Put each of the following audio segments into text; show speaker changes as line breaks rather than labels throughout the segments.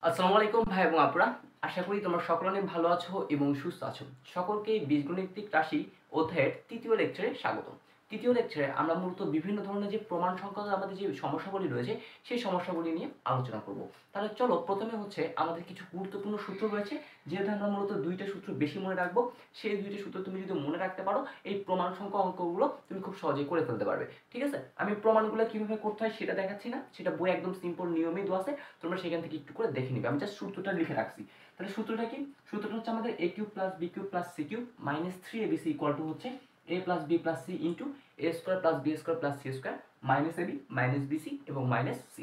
আসসালামু আলাইকুম ভাই এবং আপুরা। আশা করি তোমরা সকলে অনেক ভালো আছো এবং সুস্থ আছো। সকলকে বীজগণিতিক রাশি অধ্যায়ের তৃতীয় লেকচারে স্বাগতম। তৃতীয় লেকচারে আমরা মূলত বিভিন্ন ধরনের যে প্রমাণ সংক্রান্ত আমাদের যে সমস্যাগুলি রয়েছে সেই সমস্যাগুলি নিয়ে আলোচনা করব। তাহলে চলো প্রথমে হচ্ছে আমাদের কিছু গুরুত্বপূর্ণ সূত্র রয়েছে, যেহেতু আমরা মূলত দুইটা সূত্র বেশি মনে রাখবো। সেই দুইটা সূত্র তুমি যদি মনে রাখতে পারো এই প্রমাণ সংখ্যা অঙ্কগুলো তুমি খুব সহজেই করে ফেলতে পারবে। ঠিক আছে, আমি প্রমাণগুলো কিভাবে করতে হয় সেটা দেখাচ্ছি না, সেটা বই একদম সিম্পল নিয়মেই দেওয়া আছে, তোমরা সেখান থেকে একটু করে দেখে নিবে। আমি জাস্ট সূত্রটা লিখে রাখছি। তাহলে সূত্রটা কি? সূত্রটা হচ্ছে আমাদের a cube plus b cube plus c cube minus 3abc equal to হচ্ছে a plus b plus c into a square plus b square plus c square minus ab minus bc এবং মাইনাস c।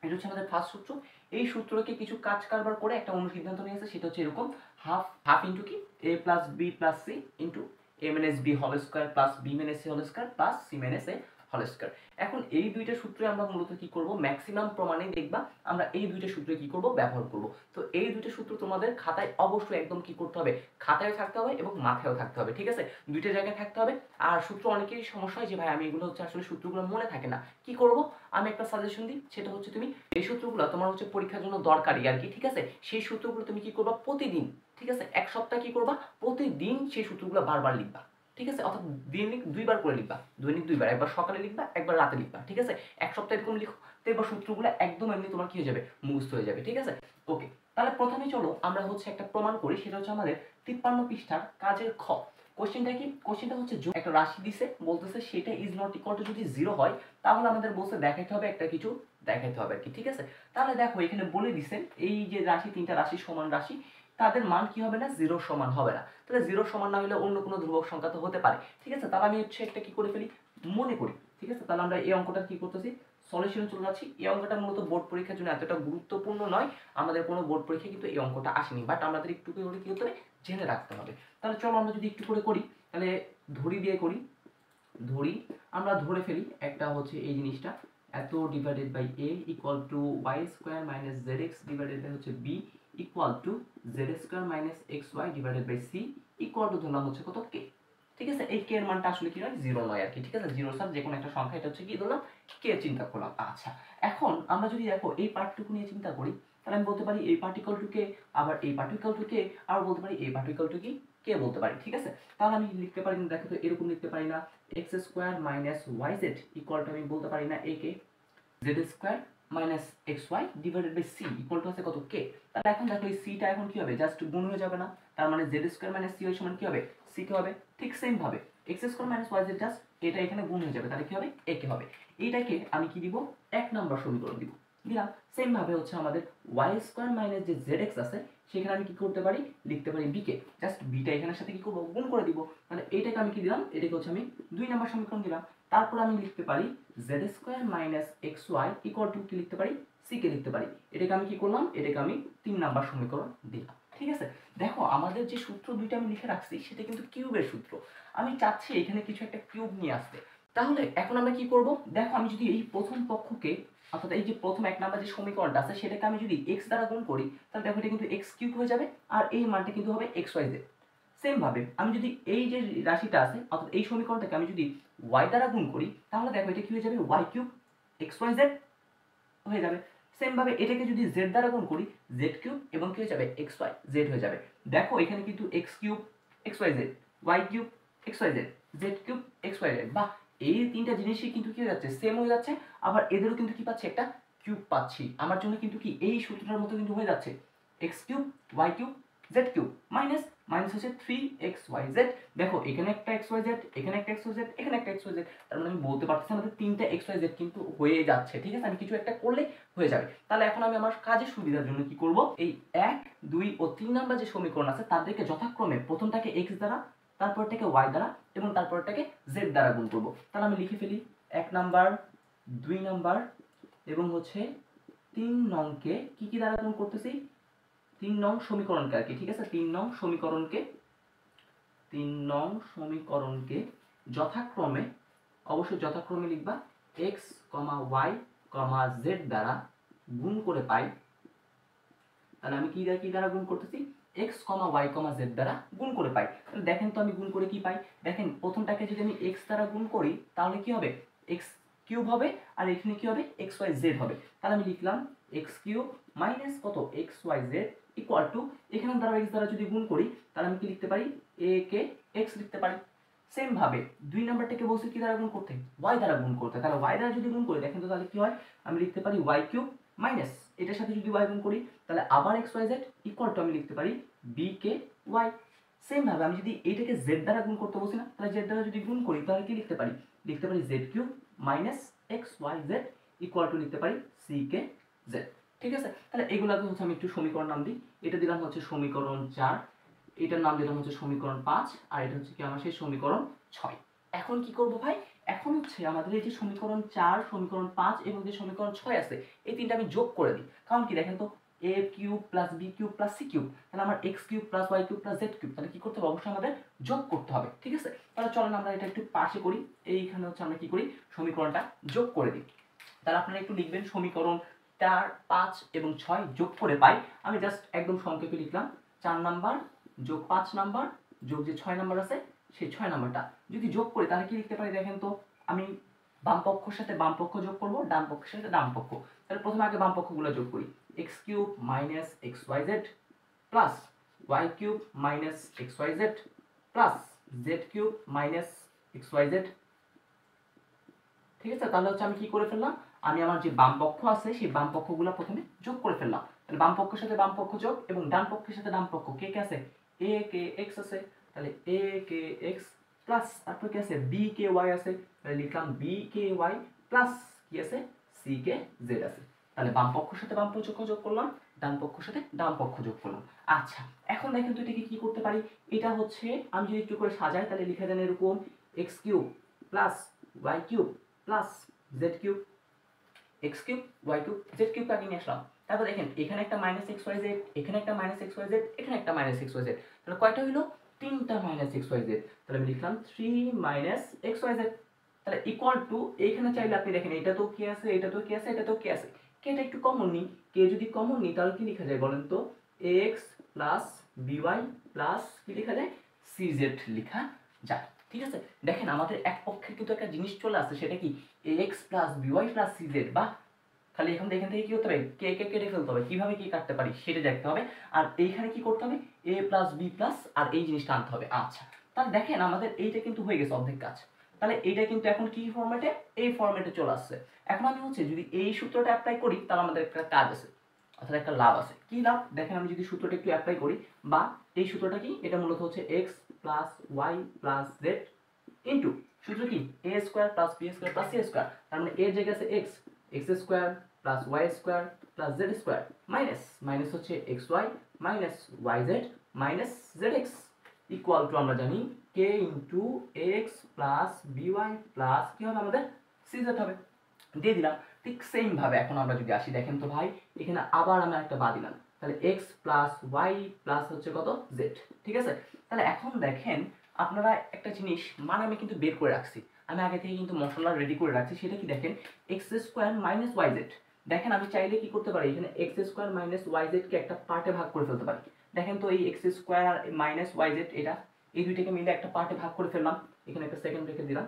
এটা হচ্ছে আমাদের first সূত্র। এই সূত্রকে কিছু কাজ কারবার করে একটা অনুসিদ্ধান্ত নিয়েছে, সেটা হচ্ছে এরকম হাফ হাফ ইন্টু কি a plus b plus c into a minus b whole square plus b minus c whole square plus c minus a whole square. এখন এই দুইটা সূত্রে আমরা মূলত কি করব, ম্যাক্সিমাম প্রমাণে দেখবা আমরা এই দুইটা সূত্রে কি করব, ব্যবহার করব। তো এই দুইটা সূত্র তোমাদের খাতায় অবশ্যই একদম কি করতে হবে, খাতায় থাকতে হবে এবং মাথায়ও থাকতে হবে। ঠিক আছে, দুইটা জায়গায় থাকতে হবে। আর সূত্র অনেকেরই সমস্যা হয় যে ভাই আমি এগুলো হচ্ছে আসলে সূত্রগুলো মনে থাকে না, কি করব? আমি একটা সাজেশন দিই, সেটা হচ্ছে তুমি এই সূত্রগুলো তোমার হচ্ছে পরীক্ষার জন্য দরকারি আর কি। ঠিক আছে, সেই সূত্রগুলো তুমি কি করবা, প্রতিদিন, ঠিক আছে, এক সপ্তাহ কি করবা, প্রতিদিন সেই সূত্রগুলো বারবার লিখবা। ঠিক আছে, অর্থাৎ দৈনিক দুইবার করে লিখবা, দৈনিক দুইবার, একবার সকালে লিখবা একবার রাতে লিখবা। ঠিক আছে, এক সপ্তাহ এরকম লিখো, দেখবা সূত্রগুলো একদম এমনি তোমার কি হয়ে যাবে, মুখস্থ হয়ে যাবে। ঠিক আছে, ওকে। তাহলে প্রথমে চলো আমরা হচ্ছে একটা প্রমাণ করি, সেটা হচ্ছে আমাদের 53 পৃষ্ঠার কাজের খ। কোশ্চেনটা কি? কোশ্চেনটা হচ্ছে একটা রাশি দিছে, বলতেছে সেটা ইজ নট ইকুয়াল টু যদি জিরো হয় তাহলে আমাদের বলছে দেখাইতে হবে একটা কিছু, দেখাইতে হবে আর কি। ঠিক আছে, তাহলে দেখো এখানে বলে দিছেন এই যে রাশি, তিনটা রাশি সমান রাশি, তাদের মান কি হবে না, জিরো সমান হবে না। তাহলে জিরো সমান না হলে অন্য কোনো ধ্রুবক সংখ্যা তো হতে পারে। ঠিক আছে, তাহলে আমি হচ্ছে একটা কি করে ফেলি, মনে করি। ঠিক আছে, তাহলে আমরা এই অঙ্কটা কি করতেছি, সলিউশনে চলে যাচ্ছি। এই অঙ্কটা মূলত বোর্ড পরীক্ষার জন্য এতটা গুরুত্বপূর্ণ নয়, আমাদের কোনো বোর্ড পরীক্ষা কিন্তু এই অঙ্কটা আসেনি, বাট আমাদের একটু করে কি হতে হবে, জেনে রাখতে হবে। তাহলে চলো আমরা যদি একটু করে করি, তাহলে ধরি দিয়ে করি। ধরি, আমরা ধরে ফেলি একটা হচ্ছে এই জিনিসটা, এত divided by a equal to Y square minus Z X divided by হচ্ছে b equal to Z square minus x Y divided by c equal to ধরলাম হচ্ছে কত, k। ঠিক আছে, এই k এর মানটা আসলে কি নয়, জিরো নয় আর কি। ঠিক আছে, জিরো স্যার যে কোনো একটা সংখ্যা, এটা হচ্ছে কি ধরলাম, k চিন্তা করলাম। আচ্ছা, এখন আমরা যদি দেখো এই পার্টটুকু নিয়ে চিন্তা করি, তাহলে আমি বলতে পারি এই পার্টিকল টু কে, আবার এই পার্টিকল টু কে, আর বলতে পারি এই পার্টিকল টু কি, কে বলতে পারি। ঠিক আছে, তাহলে আমি লিখতে পারি, দেখো তো এরকম লিখতে পারি না, x square minus Y Z equal to আমি বলতে পারি না এ কে, z square minus x Y divided by c equal to আছে কত, কে। তাহলে এখন দেখো এই সিটা এখন কি হবে, জাস্ট গুণ হয়ে যাবে না, তার মানে জেড স্কোয়ার মাইনাস সি সমান কি হবে, সি কে হবে। ঠিক সেম ভাবে X square minus Y Z just এটা এখানে গুণ হয়ে যাবে, তাহলে কি হবে, এ কে হবে। এইটাকে আমি কি দিব, এক নাম্বার সমীকরণ দিব, দিলাম। সেম ভাবে হচ্ছে আমাদের ওয়াই স্কোয়ার মাইনাস যে জেড এক্স আছে সেখানে আমি কি করতে পারি, লিখতে পারি বি কে, জাস্ট বিটা এখানের সাথে কি করবো, গুণ করে দিব। মানে এইটাকে আমি কি দিলাম, এটাকে হচ্ছে আমি দুই নাম্বার সমীকরণ দিলাম। তারপর আমি লিখতে পারি Z square minus x Y equal to কি লিখতে পারি, সি কে লিখতে পারি। এটাকে আমি কি করলাম, এটাকে আমি তিন নাম্বার সমীকরণ দিলাম। ঠিক আছে, দেখো আমাদের যে সূত্র দুইটা আমি লিখে রাখছি সেটা কিন্তু কিউবের সূত্র, আমি চাচ্ছি এখানে কিছু একটা কিউব নিয়ে আসতে। তাহলে এখন আমরা কি করব, দেখো আমি যদি এই প্রথম পক্ষকে, অর্থাৎ এই যে প্রথম এক নাম্বার যে সমীকরণটা আছে সেটাকে আমি যদি x দ্বারা গুণ করি, তাহলে দেখো এটা কিন্তু x কিউব হয়ে যাবে, আর এই মানটা কিন্তু হবে x y z। সেম ভাবে আমি যদি এই যে রাশিটা আছে, অর্থাৎ এই সমীকরণটাকে আমি যদি y দ্বারা গুণ করি, তাহলে দেখো এটা কি হয়ে যাবে, y cube x y z হয়ে যাবে। সেম ভাবে এটাকে যদি z দ্বারা গুণ করি, z কিউব এবং কি হয়ে যাবে, x y z হয়ে যাবে। দেখো এখানে কিন্তু x cube x y z, y cube x y z, z cube x y z, বা এই তিনটা জিনিসই কিন্তু কি হয়ে যাচ্ছে, সেম হয়ে যাচ্ছে। আবার এদেরও কিন্তু কি পাচ্ছি, একটা কিউব পাচ্ছি। আমার জন্য কিন্তু কি এই সূত্রটার মতো কিন্তু হয়ে যাচ্ছে, x cube y cube z cube minus minus হচ্ছে 3xyz। দেখো এখানে একটা xyz, এখানে একটা xyz, এখানে একটা xyz, তার মানে আমি বলতে পারতেছি আমাদের তিনটা xyz কিন্তু হয়ে যাচ্ছে। ঠিক আছে, আমি কিছু একটা করলে হয়ে যাবে। তাহলে এখন আমি আমার কাজের সুবিধার জন্য কি করব, এই 1 2 ও 3 নাম্বার যে সমীকরণ আছে তাদেরকে যথাক্রমে প্রথমটাকে x দ্বারা, তারপরটাকে y দ্বারা এবং তারপরটাকে z দ্বারা গুণ করব। তাহলে আমি লিখে ফেলি 1 নাম্বার 2 নাম্বার এবং হচ্ছে 3 নংকে কি কি দ্বারা গুণ করতেছি, 3 নং সমীকরণকে আর কি। ঠিক আছে, 3 নং সমীকরণকে, 3 নং সমীকরণকে যথাক্রমে, অবশ্যই যথাক্রমে লিখবা, x, y, z দ্বারা গুণ করে পাই। তাহলে আমি কি দ্বারা গুণ করতেছি, x, y, z দ্বারা গুণ করে পাই। তাহলে দেখেন তো আমি গুণ করে কি পাই, দেখেন প্রথমটাকে যদি আমি x দ্বারা গুণ করি তাহলে কি হবে, x কিউব হবে, আর এখানে কি হবে, x y z হবে। তাহলে আমি লিখলাম এক্স কিউব মাইনাস কত X Y Z equal to এখানে দ্বারা এক্স দ্বারা যদি গুণ করি তাহলে আমি কি লিখতে পারি এ কে এক্স লিখতে পারি। সেম ভাবে 2 নাম্বারটাকে বলছি কি দ্বারা গুণ করতে y দ্বারা গুণ করতে, তাহলে y দ্বারা যদি গুণ করি দেখেন তো তাহলে কি হয় আমি লিখতে পারি y কিউব মাইনাস এটার সাথে যদি y গুণ করি তাহলে আবার x y z equal to আমি লিখতে পারি b কে y। সেম ভাবে আমি যদি এইটাকে z দ্বারা গুণ করতে বলছি না, তাহলে z দ্বারা যদি গুণ করি তাহলে কি লিখতে পারি z cube minus x y z equal to লিখতে পারি c কে z। ঠিক আছে, তাহলে এগুলাকে হচ্ছে আমি একটু সমীকরণ নাম দিই। এটা দিলাম হচ্ছে সমীকরণ 4, এটার নাম দিলাম হচ্ছে সমীকরণ 5, আর এটা হচ্ছে কি আমার সেই সমীকরণ 6। এখন কি করব ভাই, এখন হচ্ছে আমাদের এই যে সমীকরণ 4, সমীকরণ 5 এবং যে সমীকরণ 6 আছে এই তিনটা আমি যোগ করে দিই। কারণ কি দেখেন তো a cube plus b cube plus c cube, তাহলে আমার x cube plus y cube plus z cube, তাহলে কি করতে হবে অবশ্যই আমাদের যোগ করতে হবে। ঠিক আছে, তাহলে চলেন আমরা এটা একটু পাশে করি। এইখানে হচ্ছে আমরা কি করি সমীকরণটা যোগ করে দিই। তাহলে আপনারা একটু লিখবেন সমীকরণ 4, 5 এবং 6 যোগ করে পাই। আমি জাস্ট একদম সংক্ষেপে লিখলাম 4 নাম্বার যোগ 5 নাম্বার যোগ যে 6 নাম্বার আছে সেই 6 নাম্বারটা যদি যোগ করি তাহলে কি লিখতে পারি দেখেন তো, আমি বাম পক্ষের সাথে বাম পক্ষ যোগ করব, ডান পক্ষের সাথে ডান পক্ষ। তাহলে প্রথমে আগে বাম পক্ষগুলো যোগ করি, x cube minus x Y Z plus Y cube minus x Y Z plus Z cube minus x Y Z. ঠিক আছে, তাহলে হচ্ছে আমি কি করে ফেললাম, আমি আমার যে বাম পক্ষ আছে সেই বাম পক্ষগুলো প্রথমে যোগ করে ফেললাম। তাহলে বাম পক্ষের সাথে বাম পক্ষ যোগ এবং ডান পক্ষের সাথে ডান পক্ষ কে কে আছে a কে x আছে, তাহলে a কে x প্লাস তারপর কি আছে b কে y আছে, তাহলে লিখলাম b কে y প্লাস কি আছে c কে z আছে। তাহলে বাম পক্ষের সাথে বাম পক্ষ যোগ করলাম, ডান পক্ষের সাথে ডান পক্ষ যোগ করলাম। আচ্ছা, এখন দেখেন তো এটাকে কি করতে পারি, এটা হচ্ছে আমি যদি একটু করে সাজাই তাহলে লিখা যায় এরকম x cube plus y cube plus Z cube, x cube Y cube Z cube কাকে নিয়ে আসলাম। তারপর দেখেন এখানে একটা মাইনাস এক্স ওয়াই জেড, এখানে একটা মাইনাস এক্স ওয়াই জেড, এখানে একটা মাইনাস এক্স ওয়াই জেড, তাহলে কয়টা হইলো তিনটা মাইনাস এক্স ওয়াই জেড। তাহলে আমি লিখলাম 3 মাইনাস এক্স ওয়াই জেড। তাহলে ইকুয়াল টু এইখানে চাইলে আপনি দেখেন এটা তো কি আছে, এটা তো কি আছে, এটা তো কি আছে, কেটা একটু কমন নিই, কে যদি কমন নিই তাহলে কি লেখা যায় বলেন তো এক্স প্লাস বিওয়াই প্লাস কি লেখা যায় সিজেড লেখা যায়। ঠিক আছে, দেখেন আমাদের এক পক্ষে কিন্তু একটা জিনিস চলে আসছে, সেটা কি ax plus by plus cz, বা খালি এখন এখান থেকে কি করতে হবে কে কে কেটে ফেলতে হবে, কিভাবে কি কাটতে পারি সেটা দেখতে হবে। আর এইখানে কি করতে হবে a প্লাস b প্লাস আর এই জিনিসটা আনতে হবে। আচ্ছা, তাহলে দেখেন আমাদের এইটা কিন্তু হয়ে গেছে অর্ধেক কাজ। তাহলে এইটা কিন্তু এখন কি ফরম্যাটে, এই ফরম্যাটে চলে আসছে। এখন আমি হচ্ছে যদি এই সূত্রটা অ্যাপ্লাই করি তাহলে আমাদের একটা কাজ আছে, অর্থাৎ একটা লাভ আছে। কি লাভ দেখেন, আমি যদি সূত্রটা একটু অ্যাপ্লাই করি, বা এই সূত্রটা কি, এটা মূলত হচ্ছে x plus Y plus z into সূত্র কি a square plus B square plus C square, তার মানে এর জায়গায় আছে x, x square plus y square plus z square minus minus হচ্ছে x y minus Y z minus Z x equal to আমরা জানি কে into x plus b y plus কি হবে আমাদের সি জেড হবে, দিয়ে দিলাম। ঠিক সেম ভাবে এখন আমরা যদি আসি দেখেন তো ভাই, এখানে আবার আমরা একটা বা দিলাম, তাহলে এক্স প্লাস ওয়াই প্লাস হচ্ছে কত জেড। ঠিক আছে, তাহলে এখন দেখেন আপনারা একটা জিনিস মানে আমি কিন্তু বের করে রাখছি, আমি আগে থেকে কিন্তু মশলা রেডি করে রাখছি, সেটা কি দেখেন x square minus Y z. দেখেন আমি চাইলে কি করতে পারি, এখানে x square minus Y z কে একটা পার্টে ভাগ করে ফেলতে পারি। দেখেন তো এই এক্স স্কোয়ার আর মাইনাস ওয়াই জেড এটা এই দুইটাকে মিলে একটা পার্টে ভাগ করে ফেললাম, এখানে একটা সেকেন্ড রেখে দিলাম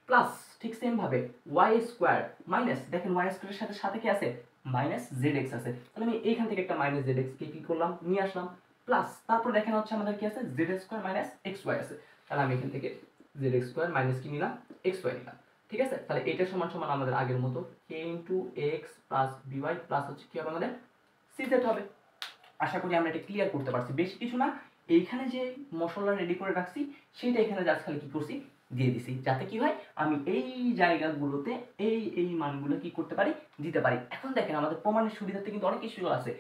প্লাস ঠিক সেম ভাবে ওয়াই স্কোয়ার মাইনাস দেখেন ওয়াই স্কোয়ারের সাথে সাথে কি আছে মাইনাস জেড এক্স আছে, তাহলে আমি এইখান থেকে একটা মাইনাস জেড এক্স কে কি করলাম নিয়ে আসলাম প্লাস তারপর দেখেন হচ্ছে আমাদের কি আছে Z square minus x Y আছে, তাহলে আমি এখান থেকে জেড এক্স স্কোয়ার মাইনাস কি নিলাম এক্স ওয়াই নিলাম। ঠিক আছে, তাহলে এটা সমান সমান আমাদের আগের মতো কে into x plus b y plus হচ্ছে কি হবে আমাদের সি জেড হবে। আশা করি আমরা এটা ক্লিয়ার করতে পারছি, বেশি কিছু না, এইখানে যে মশলা রেডি করে রাখছি সেটা এখানে জাস্ট খালি কি করছি দিয়ে দিছি, যাতে কি হয় আমি এই জায়গাগুলোতে এই মানগুলো কি করতে পারি দিতে পারি। এখন দেখেন আমাদের প্রমাণের সুবিধাতে কিন্তু অনেক কিছু আছে,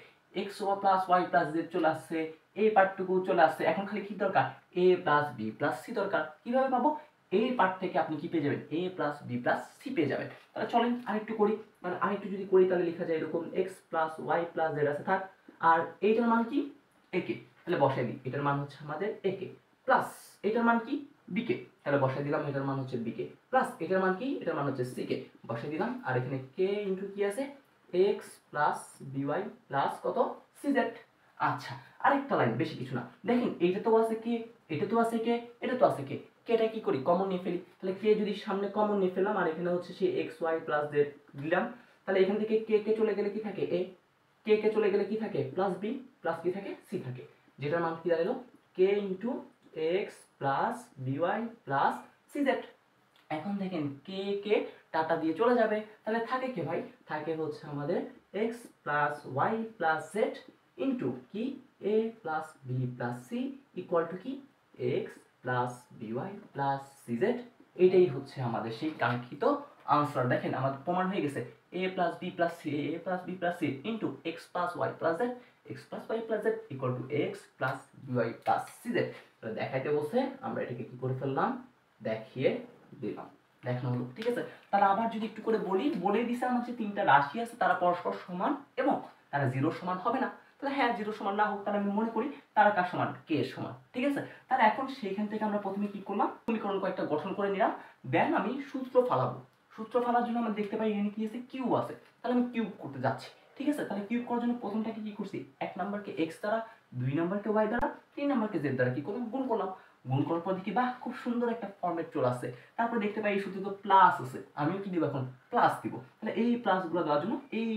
X plus Y plus Z চলে আসছে, এই পার্টটুকু চলে আসছে, এখন খালি কি দরকার এ প্লাস বি প্লাস সি দরকার। কিভাবে পাবো, এই পার্ট থেকে আপনি কি পেয়ে যাবেন এ প্লাস বি প্লাস সি পেয়ে যাবেন। তাহলে চলেন আরেকটু করি, মানে আরেকটু যদি করি তাহলে লেখা যায় এরকম X plus Y plus Z আছে থাক, আর এইটার মান কি একে, তাহলে বসাই দিই এটার মান হচ্ছে আমাদের একে প্লাস এটার মান কি বিকে, তাহলে বসাই দিলাম এটার মান হচ্ছে বিকে প্লাস এটার মান কি এটার মান হচ্ছে সিকে বসাই দিলাম, আর এখানে কে ইন্টু কি আছে এক্স প্লাস বিওয়াই প্লাস কত সিজেড। আচ্ছা, আরেকটা লাইন বেশি কিছু না, দেখেন এইটা তো আছে কে, এটা তো আছে কে, এটা তো আছে কে, কেটা কি করি কমন নিয়ে ফেলি, তাহলে কে যদি সামনে কমন নিয়ে ফেললাম আর এখানে হচ্ছে সেই এক্স ওয়াই প্লাস জেড দিলাম, তাহলে এখান থেকে কে কে চলে গেলে কি থাকে এ, কে কে চলে গেলে কি থাকে প্লাস বি প্লাস কি থাকে সি থাকে, যেটার মান কি দাঁড়ালো কে into x plus b y plus সিজেড। এখন দেখেন কে কে টাটা দিয়ে চলে যাবে, তাহলে থাকে কে ভাই, থাকে হচ্ছে আমাদের x plus Y plus z into কি a plus B plus c equal to কি এক্স প্লাস বিওয়াই প্লাস সিজেড। এটাই হচ্ছে আমাদের সেই কাঙ্ক্ষিত আনসার। দেখেন আমাদের প্রমাণ হয়ে গেছে a plus B plus C A plus B plus C into x plus Y plus z x plus Y plus z equal to x plus b y plus সিজেড। দেখাইতে বলছে, আমরা এটাকে কি করে ফেললাম, দেখিয়ে দিলাম, দেখানো হলো। ঠিক আছে, তাহলে আবার যদি একটু করে বলে দিছে আমার যে তিনটা রাশি আছে তারা পরস্পর সমান এবং তারা জিরোর সমান হবে না। তাহলে হ্যাঁ জিরো সমান না হোক, তাহলে আমি মনে করি তারা কার সমান কে এর সমান। ঠিক আছে, তাহলে এখন সেইখান থেকে আমরা প্রথমে কি করলাম, সমীকরণ কয়েকটা গঠন করে নিলাম, দেন আমি সূত্র ফালাবো। সূত্র ফালার জন্য আমরা দেখতে পাই এখানে কি আছে কিউব আছে, তাহলে আমি কিউব করতে যাচ্ছি। ঠিক আছে, তাহলে কিউব করার জন্য প্রথমটাকে কি করছি, এক নাম্বারকে এক্স দ্বারা, দুই নাম্বারকে ওয়াই দ্বারা, তিন নাম্বারকে জেড দ্বারা কি করলাম গুণ করলাম। গুণ করার পর দেখি বাহ খুব সুন্দর একটা ফর্মেট চলে আসছে। তারপর দেখতে পাই এই সূত্রে তো প্লাস আছে, আমিও কি দিব এখন প্লাস দিব। তাহলে এই প্লাসগুলো দেওয়ার জন্য এই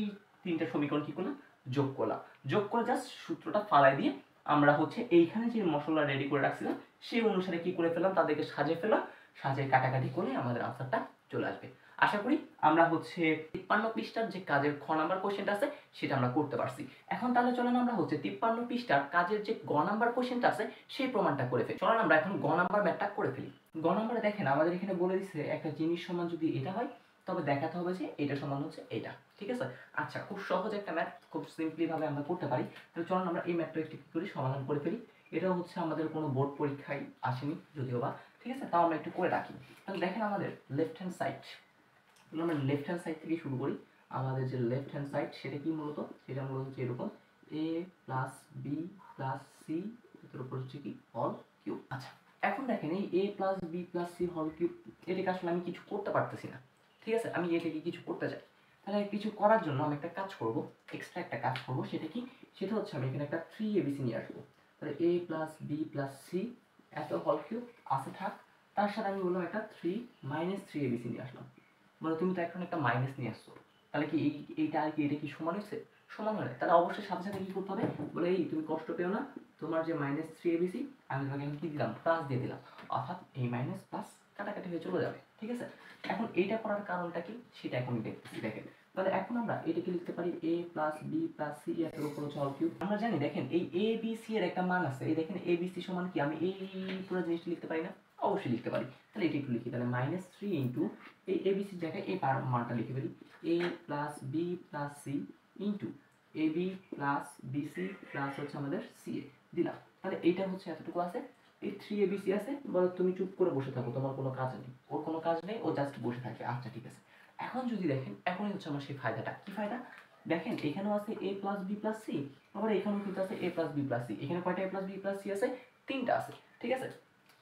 তিনটা সমীকরণ কি করলাম যোগ করলাম। যোগ করে জাস্ট সূত্রটা ফালাই দিয়ে আমরা হচ্ছে এইখানে যে মশলা রেডি করে রাখছিলাম সেই অনুসারে কি করে ফেললাম, তাদেরকে সাজিয়ে ফেললাম, সাজিয়ে কাটাকাটি করে আমাদের আনসারটা চলে আসবে। আশা করি আমরা হচ্ছে 53 পৃষ্ঠার যে কাজের খ নাম্বার কোশ্চেনটা আছে সেটা আমরা করতে পারছি। এখন তাহলে চলেন আমরা হচ্ছে 53 পৃষ্ঠার কাজের যে গ নাম্বার কোশ্চেনটা আছে সেই প্রমাণটা করে ফেলি। চলেন আমরা এখন গ নাম্বার ম্যাথটা করে ফেলি। গ নাম্বারে দেখেন আমাদের এখানে বলে দিচ্ছে একটা জিনিস সমান যদি এটা হয় তবে দেখাতে হবে যে এটা সমান হচ্ছে এটা। ঠিক আছে, আচ্ছা খুব সহজ একটা ম্যাথ, খুব সিম্পলি ভাবে আমরা করতে পারি। তাহলে চলুন আমরা এই ম্যাথটা একটু কি করি সমাধান করে ফেলি। এটা হচ্ছে আমাদের কোনো বোর্ড পরীক্ষায় আসেনি যদিও বা, ঠিক আছে, তাও আমরা একটু করে রাখি। তাহলে দেখেন আমাদের লেফট হ্যান্ড সাইড, আমরা লেফট হ্যান্ড সাইড থেকে শুরু করি। আমাদের যে লেফট হ্যান্ড সাইড সেটা কি মূলত, সেটা মূলত হচ্ছে এরকম এ প্লাস বি প্লাস সি এর উপর হচ্ছে কি হল কিউব। আচ্ছা এখন দেখেন এই এ প্লাস বি প্লাস সি হল কিউব এটাকে আসলে আমি কিছু করতে পারতেছি না। ঠিক আছে, আমি এটাকে কিছু করতে চাই, তাহলে কিছু করার জন্য আমি একটা কাজ করব, এক্সট্রা একটা কাজ করব। সেটা কি, সেটা হচ্ছে আমি এখানে একটা 3abc নিয়ে আসবো। তাহলে এ প্লাস বি প্লাস সি এত হল কিউব আছে থাক, তার সাথে আমি বললাম একটা 3 মাইনাস 3abc নিয়ে আসলাম। বলে তুমি তো এখন একটা মাইনাস নিয়ে আসছো, তাহলে কি এইটা আর কি এটা কি সমান হয়েছে, সমান হয় না। তাহলে অবশ্যই সাথে সাথে কি করতে হবে, বলে এই তুমি কষ্ট পেও না, তোমার যে মাইনাস 3abc আমি তোমাকে কি দিলাম প্লাস দিয়ে দিলাম, অর্থাৎ এই মাইনাস প্লাস কাটাকাটি হয়ে চলে যাবে। ঠিক আছে, এখন এইটা করার কারণটা কি সেটা এখন দেখতেছি। দেখেন তাহলে এখন আমরা এটাকে লিখতে পারি a plus B plus C এর উপর হচ্ছে হল কিউব। আমরা জানি দেখেন এই a b c এর একটা মান আছে, এই দেখেন a b c সমান কি, আমি এই পুরো জিনিসটা লিখতে পারি না, অবশ্যই লিখতে পারি। তাহলে এটা একটু লিখি, তাহলে মাইনাস 3 ইন্টু এই a b c এর জায়গায় এই মানটা লিখে ফেলি a plus B plus C into A B plus BC plus হচ্ছে আমাদের সি এ দিলাম। তাহলে এইটা হচ্ছে এতটুকু আছে, এই 3abc আছে, বলো তুমি চুপ করে বসে থাকো, তোমার কোনো কাজ নেই, ওর কোনো কাজ নেই, ও জাস্ট বসে থাকে। আচ্ছা ঠিক আছে, এখন যদি দেখেন এখনই হচ্ছে আমার সেই ফায়দাটা, কি ফায়দা দেখেন এখানেও আছে a plus B plus C, আবার এখানেও কিন্তু আছে a plus B plus C, এখানে কয়টা a plus B plus C আছে, তিনটা আছে। ঠিক আছে,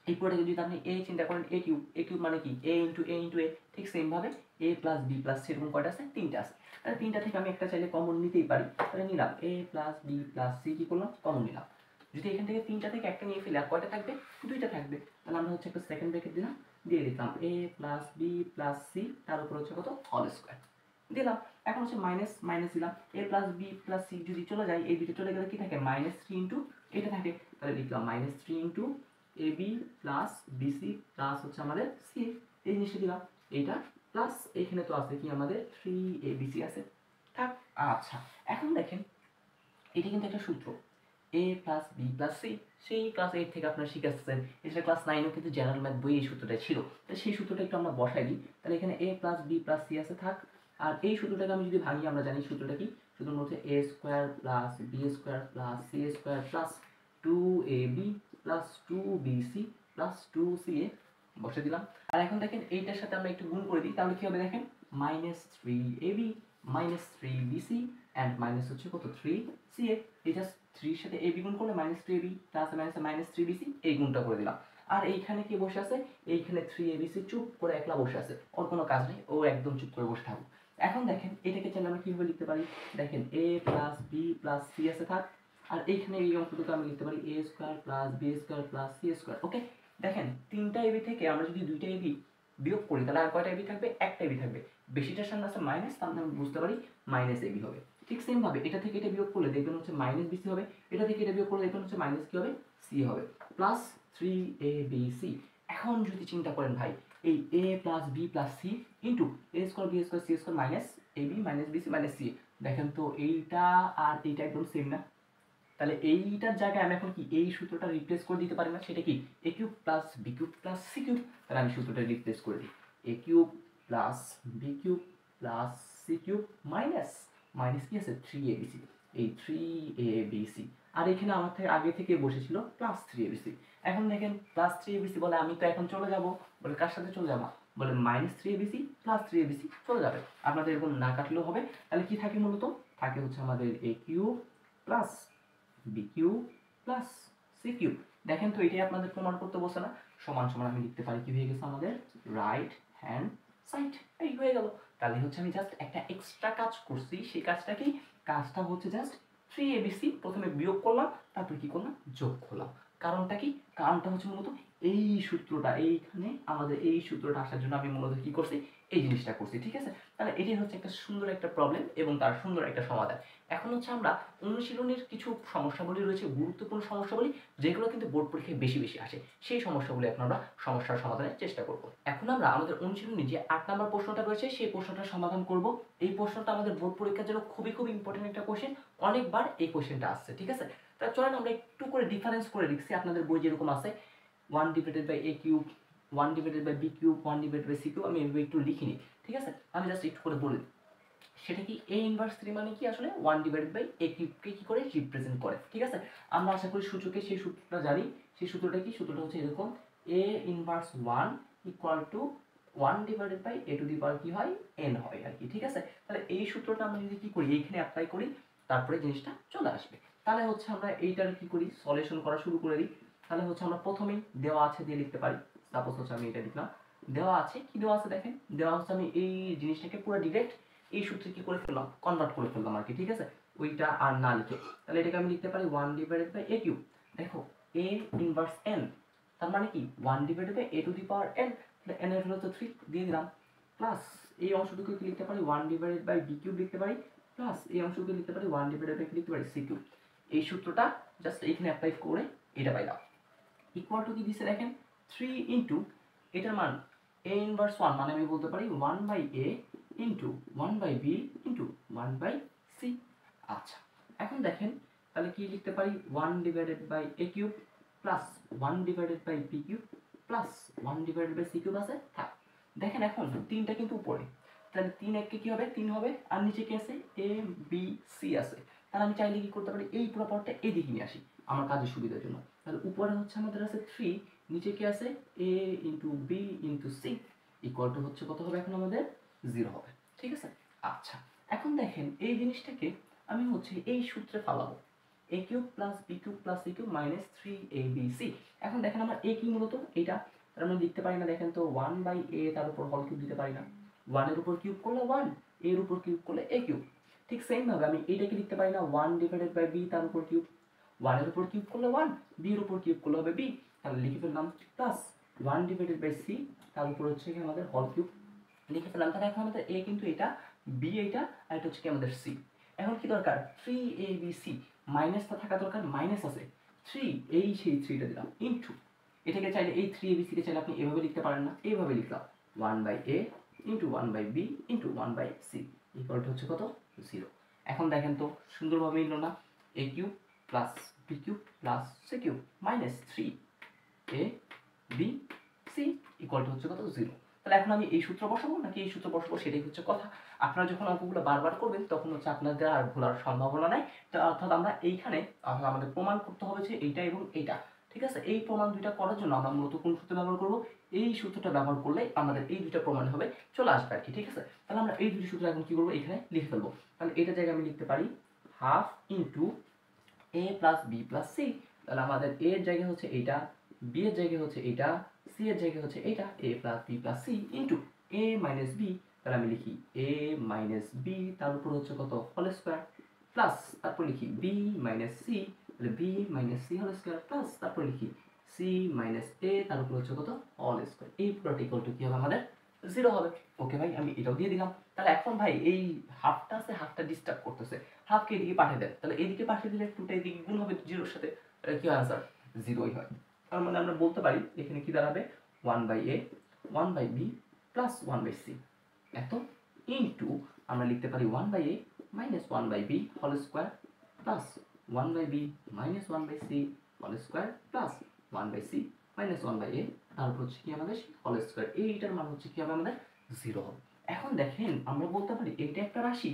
এই পরে যদি আপনি a চিন্তা করেন a কিউব মানে কি a ইন্টু a, ঠিক সেম ভাবে a plus B plus C এরকম কয়টা আছে, তিনটা আছে। তাহলে তিনটা থেকে আমি একটা চাইলে কমন নিতেই পারি, তাহলে নিলাম a plus B plus C কি করলাম কমন নিলাম। যদি এখান থেকে তিনটা থেকে একটা নিয়ে ফেলি আর কয়টা থাকবে, দুইটা থাকবে। তাহলে আমরা হচ্ছে একটা সেকেন্ড ব্র্যাকেট দিলাম, দিয়ে দিলাম a plus B plus C তার উপর হচ্ছে কত হোল স্কয়ার দিলাম। এখন হচ্ছে মাইনাস মাইনাস দিলাম, a plus B plus C যদি চলে যায় এই দুটো চলে গেলে কি থাকে মাইনাস 3 ইন্টু এটা থাকে, তাহলে লিখলাম minus 3 into A B plus BC plus হচ্ছে আমাদের সি, এই জিনিসটা দিলাম। এইটা প্লাস এখানে তো আছে কি আমাদের 3abc আছে থাক। আচ্ছা এখন দেখেন এটা কিন্তু একটা সূত্র a plus B plus C, সেই ক্লাস 8 থেকে আপনারা শিখে আসছেন, এছাড়া ক্লাস 9এও কিন্তু জেনারেল ম্যাথ বই এই সূত্রটা ছিল। তাহলে সেই সূত্রটা একটু আমরা বসাই দিই, তাহলে এখানে a plus B plus C আছে থাক। আর এই সূত্রটাকে আমি যদি ভাঙি, আমরা জানি সূত্রটা কি, সূত্রটা হচ্ছে a square plus B square plus C square plus 2ab plus 2bc plus 2ca বসে দিলাম। আর এখন দেখেন এইটার সাথে আমরা একটু গুণ করে দিই, তাহলে কি হবে দেখেন minus 3ab minus 3bc and minus হচ্ছে কত 3ca, এই জাস্ট 3 এর সাথে ab গুণ করলে minus 3ab plus minus minus 3bc এই গুণটা করে দিলাম। আর এইখানে কি বসে আছে, এইখানে 3abc চুপ করে একলা বসে আছে, ওর কোনো কাজ নেই, ও একদম চুপ করে বসে থাকুক। এখন দেখেন এটাকে চাইলে আমরা কিভাবে লিখতে পারি, দেখেন a plus B plus C আছে থাক, আর এইখানে এই অঙ্কটুকু আমি লিখতে পারি a square plus b square plus c square. Okay, দেখেন তিনটা ab থেকে আমরা যদি দুইটা ab বিয়োগ করি তাহলে আর কয়টা ab থাকবে, একটা ab থাকবে, বেশিটার সামনে আছে মাইনাস, তাহলে আমি বুঝতে পারি মাইনাস ab হবে। ঠিক সেম ভাবে এটা থেকে এটা বিয়োগ করলে দেখবেন হচ্ছে মাইনাস বিসি হবে, এটা থেকে এটা বিয়োগ করলে দেখবেন হচ্ছে মাইনাস কি হবে, সি হবে, প্লাস 3abc। এখন যদি চিন্তা করেন ভাই এই a plus B plus C into A square B square C square minus AB minus BC minus C, দেখেন তো এইটা আর এইটা একদম সেম না? তাহলে এইটার জায়গায় আমি এখন কি এই সূত্রটা রিপ্লেস করে দিতে পারি না? সেটা কি a cube plus B cube plus C cube. তাহলে আমি সূত্রটা রিপ্লেস করে দিই, a cube plus B cube plus C cube minus minus কি আছে 3abc, এই 3abc। আর এখানে আমার থেকে আগে থেকে বসেছিল প্লাস 3abc। এখন দেখেন প্লাস 3abc বলে আমি তো এখন চলে যাব, বলে কার সাথে চলে যাবো, বলে মাইনাস 3abc প্লাস 3abc চলে যাবে, আপনাদের এরকম না কাটলেও হবে। তাহলে কি থাকে মূলত, থাকে হচ্ছে আমাদের a cube plus B cube plus C cube. দেখেন তো এটাই আপনাদের প্রমাণ করতে বসে না, সমান সমান আমি লিখতে পারি কি হয়ে গেছে আমাদের রাইট হ্যান্ড সাইড, এই হয়ে গেল। তাহলে হচ্ছে আমি জাস্ট একটা এক্সট্রা কাজ করছি, সেই কাজটা কি, কাজটা হচ্ছে জাস্ট 3abc প্রথমে বিয়োগ করলাম, তারপর কি করলাম, যোগ করলাম। কারণটা কি, কারণটা হচ্ছে মূলত এই সূত্রটা, এইখানে আমাদের এই সূত্রটা আসার জন্য আমি মূলত কি করছি, এই জিনিসটা করছি, ঠিক আছে। তাহলে এটাই হচ্ছে একটা সুন্দর একটা প্রবলেম এবং তার সুন্দর একটা সমাধান। এখন হচ্ছে আমরা অনুশীলনের কিছু সমস্যাগুলি রয়েছে, গুরুত্বপূর্ণ সমস্যাগুলি, যেগুলো কিন্তু বোর্ড পরীক্ষায় বেশি বেশি আসে, সেই সমস্যাগুলি এখন আমরা সমস্যার সমাধানের চেষ্টা করব। এখন আমরা আমাদের অনুশীলনী যে 8 নম্বর প্রশ্নটা রয়েছে সেই প্রশ্নটা সমাধান করব। এই প্রশ্নটা আমাদের বোর্ড পরীক্ষার জন্য খুবই খুবই ইম্পর্টেন্ট একটা কোশ্চেন, অনেকবার এই কোশ্চেনটা আসছে, ঠিক আছে। তা চলেন আমরা একটু করে ডিফারেন্স করে লিখছি, আপনাদের বই যেরকম আছে 1 divided by a cube, 1 divided by B cube, 1 divided by C cube, আমি এভাবে একটু লিখিনি, ঠিক আছে। আমি জাস্ট একটু করে বলি, সেটা কি a ইনভার্স 3 মানে কি, আসলে 1 ডিভাইডেড বাই a কিউবকে কি করে রিপ্রেজেন্ট করে, ঠিক আছে। আমরা আশা করি সূচকে সেই সূত্রটা জানি। সেই সূত্রটা কি, সূত্রটা হচ্ছে এরকম, a inverse 1 equal to 1 divided by a to the power কি হয়, n হয় আর কি, ঠিক আছে। তাহলে এই সূত্রটা আমরা যদি কি করি, এইখানে অ্যাপ্লাই করি, তারপরে জিনিসটা চলে আসবে। তাহলে হচ্ছে আমরা এইটার কি করি, সলিউশন করা শুরু করে দিই। তাহলে হচ্ছে আমরা প্রথমেই দেওয়া আছে দিয়ে লিখতে পারি, সাপোজ হচ্ছে আমি এটা লিখলাম, দেওয়া আছে, কি দেওয়া আছে দেখেন, দেওয়া হচ্ছে আমি এই জিনিসটাকে পুরো ডিরেক্ট এই সূত্রে কি করে ফেললাম, কনভার্ট করে ফেললাম আর কি, ঠিক আছে, ওইটা আর না লিখে। তাহলে এটাকে আমি লিখতে পারি 1 ডিভাইডেড বাই a কিউব, দেখো a ইনভার্স n, তার মানে কি 1 divided by a to the power n, তাহলে n এর ভ্যালু তো 3 দিয়ে দিলাম, প্লাস এই অংশটুকু কি লিখতে পারি 1 ডিভাইডেড বাই b কিউব লিখতে পারি, প্লাস এই অংশটুকু লিখতে পারি 1 ডিভাইডেড বাই লিখতে পারি c কিউব। এই সূত্রটা জাস্ট এখানে অ্যাপ্লাই করে এটা পাইলাম, ইকুয়াল টু কি দিছে দেখেন 3 ইনটু এটার মান a ইনভার্স 1 মানে আমি বলতে পারি 1 by a into 1 by b into 1 by c। আচ্ছা এখন দেখেন তাহলে কি লিখতে পারি 1 divided by a cube plus 1 divided by b cube plus 1 divided by c cube আছে, থাক। দেখেন এখন তিনটা কিন্তু উপরে, তাহলে 3 এককে কি হবে 3 হবে, আর নিচে কি আছে a b c আছে। তাহলে আমি চাইলে কি করতে পারি, এই পুরো পাওয়ারটা এইদিকে নিয়ে আসি আমার কাজের সুবিধার জন্য। তাহলে উপরে হচ্ছে আমাদের আছে 3, নিচে কি আছে a into B into C, equal to হচ্ছে কত হবে এখন আমাদের 0 হবে, ঠিক আছে। আচ্ছা এখন দেখেন এই জিনিসটাকে আমি হচ্ছে এই সূত্রে ফালাবো, a cube plus B cube plus C cube minus 3abc। এখন দেখেন আমার a কি মূলত এটা, তার আমরা লিখতে পারি না, দেখেন তো 1 বাই a তার উপর হল কিউব দিতে পারি না, 1 এর উপর কিউব করলে 1, এর উপর কিউব করলে a কিউব। ঠিক সেম ভাবে আমি এইটাকে লিখতে পারি না 1 ডিভাইডেড বাই b তার উপর কিউব, 1 এর উপর কিউব করলে 1, b এর উপর কিউব করলে হবে b, তাহলে লিখে ফেললাম প্লাস 1 ডিভাইডেড বাই c তার উপর হচ্ছে কি আমাদের হল কিউব লিখে ফেললাম। তাহলে এখন আমাদের a কিন্তু এটা, b এটা, আর এটা হচ্ছে কি আমাদের c। এখন কি দরকার 3abc, মাইনাসটা থাকা দরকার, মাইনাস আছে 3, এই সেই 3টা দিলাম ইনটু এটাকে চাইলে এই 3abc কে চাইলে আপনি এভাবে লিখতে পারেন না, এইভাবে লিখলাম 1 by a into 1 by b into 1 by c equal to হচ্ছে কত 0। এখন দেখেন তো সুন্দরভাবে মিলল না, a cube plus b cube plus c cube minus 3 a b c equal to হচ্ছে কত 0। তাহলে এখন আমি এই সূত্র বসাবো নাকি এই সূত্র বসাবো, সেটাই হচ্ছে কথা। আপনারা যখন অঙ্কগুলো বারবার করবেন তখন হচ্ছে আপনাদের আর ভোলার সম্ভাবনা নাই। তো অর্থাৎ আমরা এইখানে আমাদের প্রমাণ করতে হবে যে এইটা এবং এইটা, ঠিক আছে। এই প্রমাণ দুইটা করার জন্য আমরা মূলত কোন সূত্র ব্যবহার করব, এই সূত্রটা ব্যবহার করলে আমাদের এই দুইটা প্রমাণ হবে চলে আসবে আর কি, ঠিক আছে। তাহলে আমরা এই দুটি সূত্র এখন কি করবো, এখানে লিখে ফেলবো। তাহলে এটা জায়গায় আমি লিখতে পারি half into a plus B plus C, তাহলে আমাদের a এর জায়গায় হচ্ছে এইটা, b এর জায়গায় হচ্ছে এইটা, c এর জায়গায় হচ্ছে এইটা, a plus B plus C into a minus B, তাহলে আমি লিখি a মাইনাস বি তার উপর হচ্ছে কত হোল স্কোয়ার, প্লাস তারপর লিখি b মাইনাস সি, তাহলে b minus C whole square, plus তারপর লিখি c মাইনাস a তার উপর হচ্ছে কত হোল স্কোয়ার। এই পুরোটা ইকুয়াল টু কি হবে আমাদের 0 হবে। ওকে ভাই আমি এটাও দিয়ে দিলাম। তাহলে এখন ভাই এই হাফটা আছে, হাফটা ডিস্টার্ব করতেছে, হাফকে এদিকে পাঠিয়ে দেন, তাহলে এদিকে পাঠিয়ে দিলে টুটা এদিকে গুণ হবে জিরোর সাথে, তাহলে কি আনসার জিরোই হয়। তার মানে আমরা বলতে পারি এখানে কি দাঁড়াবে 1/a 1/b প্লাস 1/c এত ইন্টু আমরা লিখতে পারি 1/a minus 1/b whole square plus 1/b minus 1/c whole square plus 1/c minus 1/a, তারপর হচ্ছে কি আমাদের হোল স্কোয়ার, এইটার মান হচ্ছে কি হবে আমাদের জিরো হবে। এখন দেখেন আমরা বলতে পারি এটা একটা রাশি,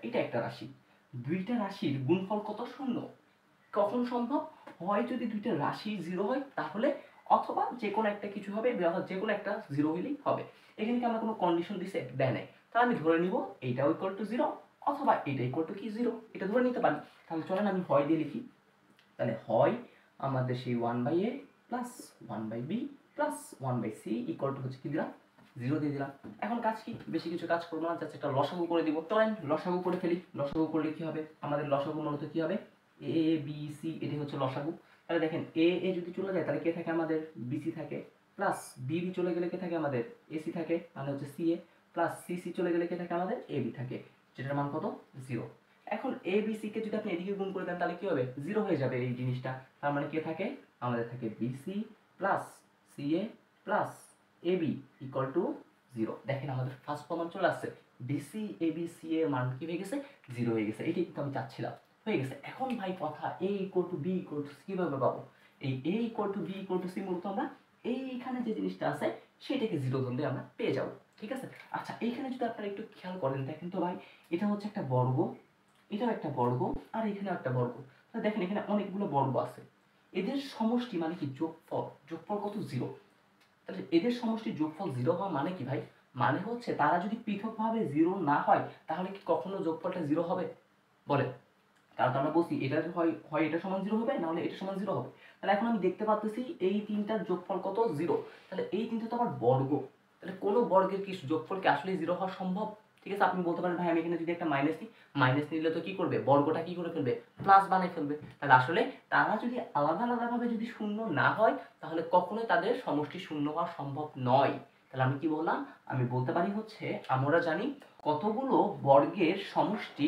এটা একটা রাশি, দুইটা রাশির গুণফল কত শূন্য। কখন সম্ভব? হয় যদি দুইটা রাশি জিরো হয় তাহলে, অথবা যে কোনো একটা কিছু হবে, অর্থাৎ যে কোনো একটা জিরো হলেই হবে। এখানে কি আমরা কোনো কন্ডিশন দিছে? দেয় নাই। তাহলে আমি ধরে নিব এইটাও ইকুয়াল টু জিরো অথবা এটা ইকুয়াল টু কি জিরো, এটা ধরে নিতে পারি। তাহলে চলেন আমি হয় দিয়ে লিখি। তাহলে হয় আমাদের সেই 1/a plus 1/b plus 1/c equal to হচ্ছে কি দিলাম জিরো দিয়ে দিলাম। এখন কাজ কি? বেশি কিছু কাজ করবো না, জাস্ট একটা লসাগু করে দিব। চলেন লসাগু করে ফেলি। লসাগু করলে কি হবে? আমাদের লসাগু মূলত কি হবে? এ বি সি, এটি হচ্ছে লসাগু। তাহলে দেখেন এ যদি চলে যায় তাহলে কে থাকে আমাদের? বিসি থাকে, প্লাস বি চলে গেলে কে থাকে আমাদের? এসি থাকে, মানে হচ্ছে সি এ, প্লাস সি চলে গেলে কে থাকে আমাদের? এ বি থাকে, যেটার মান কত? জিরো। এখন এ বি সি কে যদি আপনি এদিকে গুণ করে দেন তাহলে কি হবে? জিরো হয়ে যাবে এই জিনিসটা। তার মানে কে থাকে? আমাদের থাকে BC plus C A plus A B equal to zero. দেখেন আমাদের ফার্স্ট প্রমাণ চলে আসছে, বিসি এ বি সি এর মান কি হয়ে গেছে? জিরো হয়ে গেছে। এটাই কিন্তু আমি চাচ্ছিলাম, হয়ে গেছে। এখন ভাই কথা, a equal to b equal to c কিভাবে পাবো? এই a equal to b equal to c মূলত আমরা এইখানে যে জিনিসটা আছে সেটাকে জিরো ধরলে আমরা পেয়ে যাবো, ঠিক আছে? আচ্ছা, এইখানে যদি আপনারা একটু খেয়াল করেন, দেখেন তো ভাই, এটা হচ্ছে একটা বর্গ, এটাও একটা বর্গ, আর এখানেও একটা বর্গ। তাহলে দেখেন এখানে অনেকগুলো বর্গ আছে, এদের সমষ্টি মানে কি? যোগফল। যোগফল কত? জিরো। তাহলে এদের সমষ্টি যোগফল জিরো হওয়া মানে কি ভাই? মানে হচ্ছে তারা যদি পৃথকভাবে জিরো না হয় তাহলে কি কখনো যোগফলটা জিরো হবে? বলেন। কারণ তো আমরা বলছি এটা হয় হয় এটা সমান জিরো হবে, না হলে এটা সমান জিরো হবে। তাহলে এখন আমি দেখতে পাচ্ছি এই তিনটার যোগফল কত? জিরো। তাহলে এই তিনটা তো আবার বর্গ, তাহলে কোনো বর্গের কি যোগফল কি আসলে জিরো হওয়া সম্ভব? ঠিক আছে, আপনি বলতে পারেন ভাই আমি এখানে যদি একটা মাইনাস নিই, মাইনাস নিলে তো কি করবে? বর্গটা কি করে ফেলবে? প্লাস বানিয়ে ফেলবে। তাহলে আসলে তারা যদি আলাদা আলাদাভাবে যদি শূন্য না হয় তাহলে কখনোই তাদের সমষ্টি শূন্য হওয়া সম্ভব নয়। তাহলে আমি কি বললাম? আমি বলতে পারি হচ্ছে আমরা জানি কতগুলো বর্গের সমষ্টি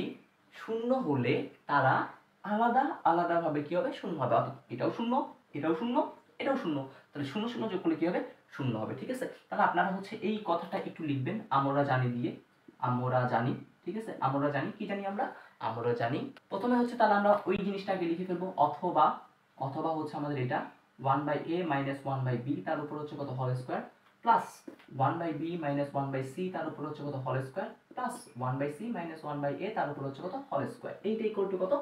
শূন্য হলে তারা আলাদা আলাদাভাবে কি হবে? শূন্য হবে। অর্থাৎ এটাও শূন্য, এটাও শূন্য, এটাও শূন্য, তাহলে শূন্য শূন্য যোগ করলে কি হবে? শূন্য হবে, ঠিক আছে? তাহলে আপনারা হচ্ছে এই কথাটা একটু লিখবেন, আমরা জানি দিয়ে, আমরা জানি, ঠিক আছে? আমরা জানি, কি জানি আমরা? আমরা জানি। প্রথমে হচ্ছে তাহলে আমরা ওই জিনিসটাকে লিখে ফেলবো, অথবা অথবা হচ্ছে আমাদের এটা 1/a মাইনাস 1/b তার উপর হচ্ছে কত? Whole square plus 1/b minus 1/c তার উপর হচ্ছে কত? Whole square plus 1/c minus 1/a তার উপর হচ্ছে কত? Whole square. এইটা ইকুয়াল টু কত?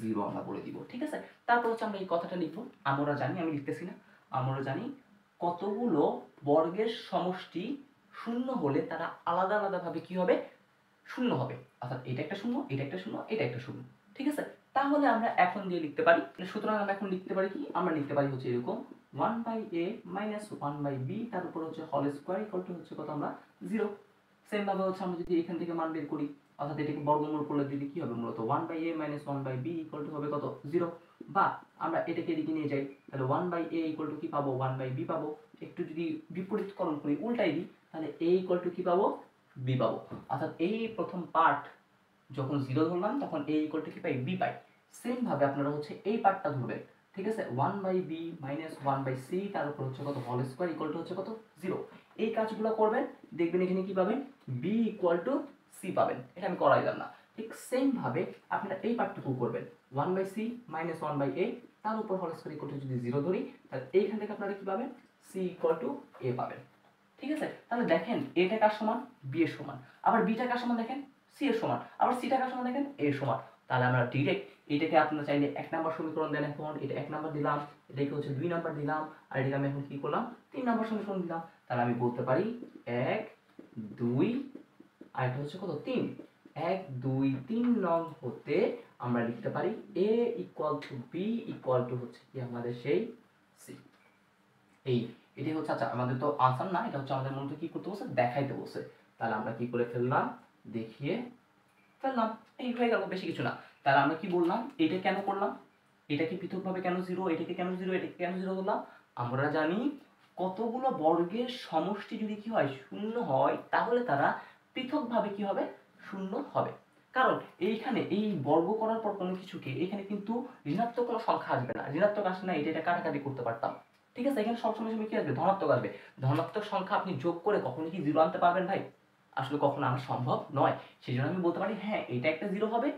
জিরো আমরা বলে দিব, ঠিক আছে? তারপর হচ্ছে আমরা এই কথাটা লিখবো, আমরা জানি, আমি লিখতেছি না, আমরা জানি কতগুলো বর্গের সমষ্টি শূন্য হলে তারা আলাদা আলাদাভাবে কি হবে? শূন্য হবে। অর্থাৎ এটা একটা শূন্য, এটা একটা শূন্য, এটা একটা শূন্য, ঠিক আছে? তাহলে আমরা এখন দিয়ে লিখতে পারি, সুতরাং আমরা এখন লিখতে পারি কি? আমরা লিখতে পারি হচ্ছে এরকম 1/a মাইনাস 1/b তার উপর হচ্ছে হোল স্কোয়ার ইকুয়াল টু হচ্ছে কত? আমরা জিরো। সেম ভাবে হচ্ছে আমরা যদি এখান থেকে মান বের করি, অর্থাৎ এটাকে বর্গমূল করলে দিলে কি হবে? মূলত 1/a minus 1/b equal to হবে কত? জিরো। বা আমরা এটাকে এদিকে নিয়ে যাই, তাহলে 1/a ইকুয়াল টু কি পাবো? 1/b পাবো। একটু যদি বিপরীতকরণ করি, উল্টাই দিই, তাহলে a ইকুয়াল টু কি পাবো? b পাবো। অর্থাৎ এই প্রথম পার্ট যখন জিরো ধরলাম তখন a ইকুয়াল টু কি পাই? b পাই। সেম ভাবে আপনারা হচ্ছে এই পার্টটা ধরবেন, ঠিক আছে? 1/b মাইনাস 1/c তার উপর হচ্ছে কত? হোল স্কোয়ার ইকুয়াল টু হচ্ছে কত? জিরো। এই কাজগুলো করবেন, দেখবেন এখানে কি পাবেন? b ইকুয়াল টু c পাবেন। এটা আমি করাইলাম না। ঠিক সেম ভাবে আপনারা এই পার্টটুকু করবেন, 1/c মাইনাস 1/a তার উপর হোল স্কোয়ার ইকুয়াল টু যদি জিরো ধরি তাহলে এইখান থেকে আপনারা কি পাবেন? c ইকুয়াল টু a পাবেন, ঠিক আছে? তাহলে দেখেন এটা কার সমান? বি এর সমান। আবার বিটা কার সমান? দেখেন সি এর সমান। আবার সিটা কার সমান? দেখেন এর সমান। তাহলে আমরা ডিরেক্ট এটাকে আপনারা চাইলে এক নাম্বার সমীকরণ দেন, এখন এটা এক নাম্বার দিলাম, এটাকে হচ্ছে 2 নাম্বার দিলাম, আর এটাকে আমি এখন কি করলাম? 3 নাম্বার সমীকরণ দিলাম। তাহলে আমি বলতে পারি 1 2 আর এটা হচ্ছে কত? 3। 1 2 3 নং হতে আমরা লিখতে পারি a equal two b equal to হচ্ছে কি আমাদের সেই c। এই এটাই হচ্ছে, আচ্ছা আমাদের তো আনসার না, এটা হচ্ছে আমাদের মধ্যে কি করতে বলছে? দেখাইতে বলছে। তাহলে আমরা কি করে ফেললাম? দেখিয়ে ফেললাম, এই হয়ে গেল, বেশি কিছু না। তাহলে আমরা কি বললাম? এটা কেন করলাম? এটা কি পৃথকভাবে কেন জিরো, এটাকে কেন জিরো, এটাকে কেন জিরো বললাম? আমরা জানি কতগুলো বর্গের সমষ্টি যদি কি হয়? শূন্য হয় তাহলে তারা পৃথকভাবে কি হবে, শূন্য হবে। কারণ এইখানে এই বর্গ করার পর কোনো কিছুকে এখানে কিন্তু ঋণাত্মক কোনো সংখ্যা আসবে না, ঋণাত্মক আসে না, এটা কাটাকাটি করতে পারতাম, ঠিক আছে। এখানে সবসময় সময় কি আসবে, ধনাত্মক আসবে। ধনাত্মক সংখ্যা আপনি যোগ করে কখনো কি জিরো আনতে পারবেন ভাই? আসলে কখনো আনা সম্ভব নয়। সেই জন্য আমি বলতে পারি হ্যাঁ এটা একটা জিরো হবে,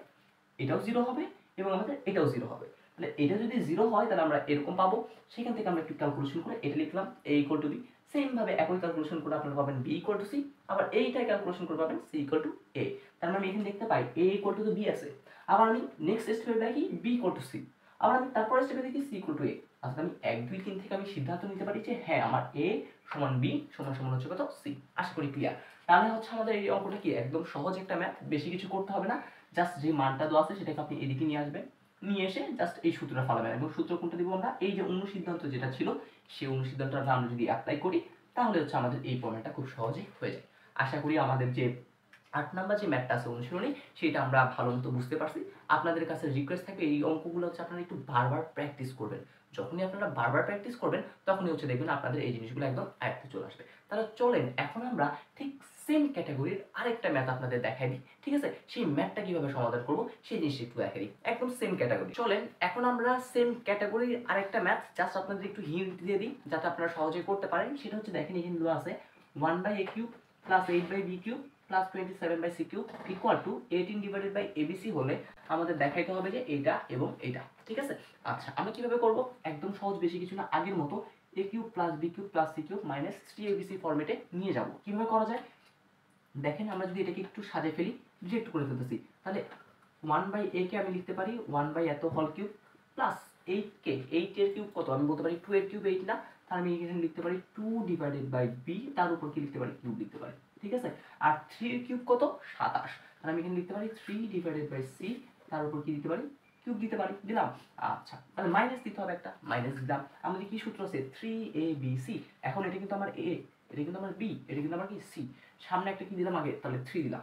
এটাও জিরো হবে, এবং আমাদের এটাও জিরো হবে। তাহলে এটা যদি জিরো হয় তাহলে আমরা এরকম পাবো। সেখান থেকে আমরা একটু ক্যালকুলেশন করে এটা লিখলাম a equal to B. Same ভাবে একই ক্যালকুলেশন করে আপনারা পাবেন b ইকুয়াল টু c, আবার এইটাই ক্যালকুলেশন করে পাবেন c ইকুয়াল টু a। তার মানে আমি এখানে দেখতে পাই a ইকুয়াল টু b আছে, আবার আমি নেক্সট স্টেপে দেখি b ইকুয়াল টু c, আবার আমি তারপরের স্টেপে দেখি c ইকুয়াল টু a। অর্থাৎ আমি 1 2 3 থেকে আমি সিদ্ধান্ত নিতে পারি যে হ্যাঁ আমার a সমান b সমান সমান হচ্ছে কত, c। আশা করি ক্লিয়ার। তাহলে হচ্ছে আমাদের এই অঙ্কটা কি একদম সহজ একটা ম্যাথ, বেশি কিছু করতে হবে না। জাস্ট যে মানটা দেওয়া আছে সেটাকে আপনি এদিকে নিয়ে আসবেন, নিয়ে এসে জাস্ট এই সূত্রটা ফালাবেন। এবং সূত্র কোনটা দিব আমরা, এই যে অনুসিদ্ধান্ত যেটা ছিল সেই অনুসিদ্ধান্তটা আমরা যদি অ্যাপ্লাই করি তাহলে হচ্ছে আমাদের এই প্রবলেমটা খুব সহজেই হয়ে যায়। আশা করি আমাদের যে 8 নাম্বার যে ম্যাথটা আছে অনুশীলনী সেটা আমরা ভালো মতো বুঝতে পারছি। আপনাদের কাছে রিকোয়েস্ট থাকবে এই অঙ্কগুলো হচ্ছে আপনারা একটু বারবার প্র্যাকটিস করবেন। যখনই আপনারা বারবার প্র্যাকটিস করবেন তখনই হচ্ছে দেখবেন আপনাদের এই জিনিসগুলো একদম আয়ত্তে চলে আসবে। তাহলে চলেন এখন আমরা ঠিক সেম ক্যাটাগরির আরেকটা ম্যাথ আপনাদের দেখাই দিই, ঠিক আছে। সেই ম্যাথটা কিভাবে সমাধান করব সেই জিনিসটা একটু দেখাই দিই, একদম সেম ক্যাটাগরি। চলেন এখন আমরা সেম ক্যাটাগরির আরেকটা ম্যাথ জাস্ট আপনাদের একটু হিন্ট দিয়ে দিই যাতে আপনারা সহজে করতে পারেন। সেটা হচ্ছে দেখেন এখানে দেওয়া আছে 1/a³ plus 8/b³ plus 27/c³ equal to 18/abc হলে আমাদের দেখাইতে হবে যে এইটা এবং এইটা, ঠিক আছে। আচ্ছা আমরা কিভাবে করব, একদম সহজ, বেশি কিছু না, আগের মতো a³ plus b³ plus c³ minus 3abc ফরম্যাটে নিয়ে যাব। কিভাবে করা যায় দেখেন, আমরা যদি এটাকে একটু সাজিয়ে ফেলি, ডিরেক্ট করে ফেলতেছি, তাহলে 1/a কে আমি লিখতে পারি 1/ এত হোল কিউব প্লাস 8 কে 8 এর কিউব কত, আমি বলতে পারি 2 এর কিউব 8 না, তাহলে আমি এখানে লিখতে পারি 2/b, তার উপর কি লিখতে পারি, কিউব লিখতে পারি, ঠিক আছে। আর 3 এর কিউব কত, 27, তাহলে আমি এখানে লিখতে পারি 3/c, তার উপর কি দিতে পারি, কিউব দিতে পারি, দিলাম। আচ্ছা তাহলে মাইনাস দিতে হবে, একটা মাইনাস দিলাম। আমাদের কি সূত্র আছে, 3abc। এখন এটা কিন্তু আমার a, এটা কিন্তু আমার b, এটা কিন্তু আমার কি c, সামনে একটা কি দিলাম আগে, তাহলে 3 দিলাম।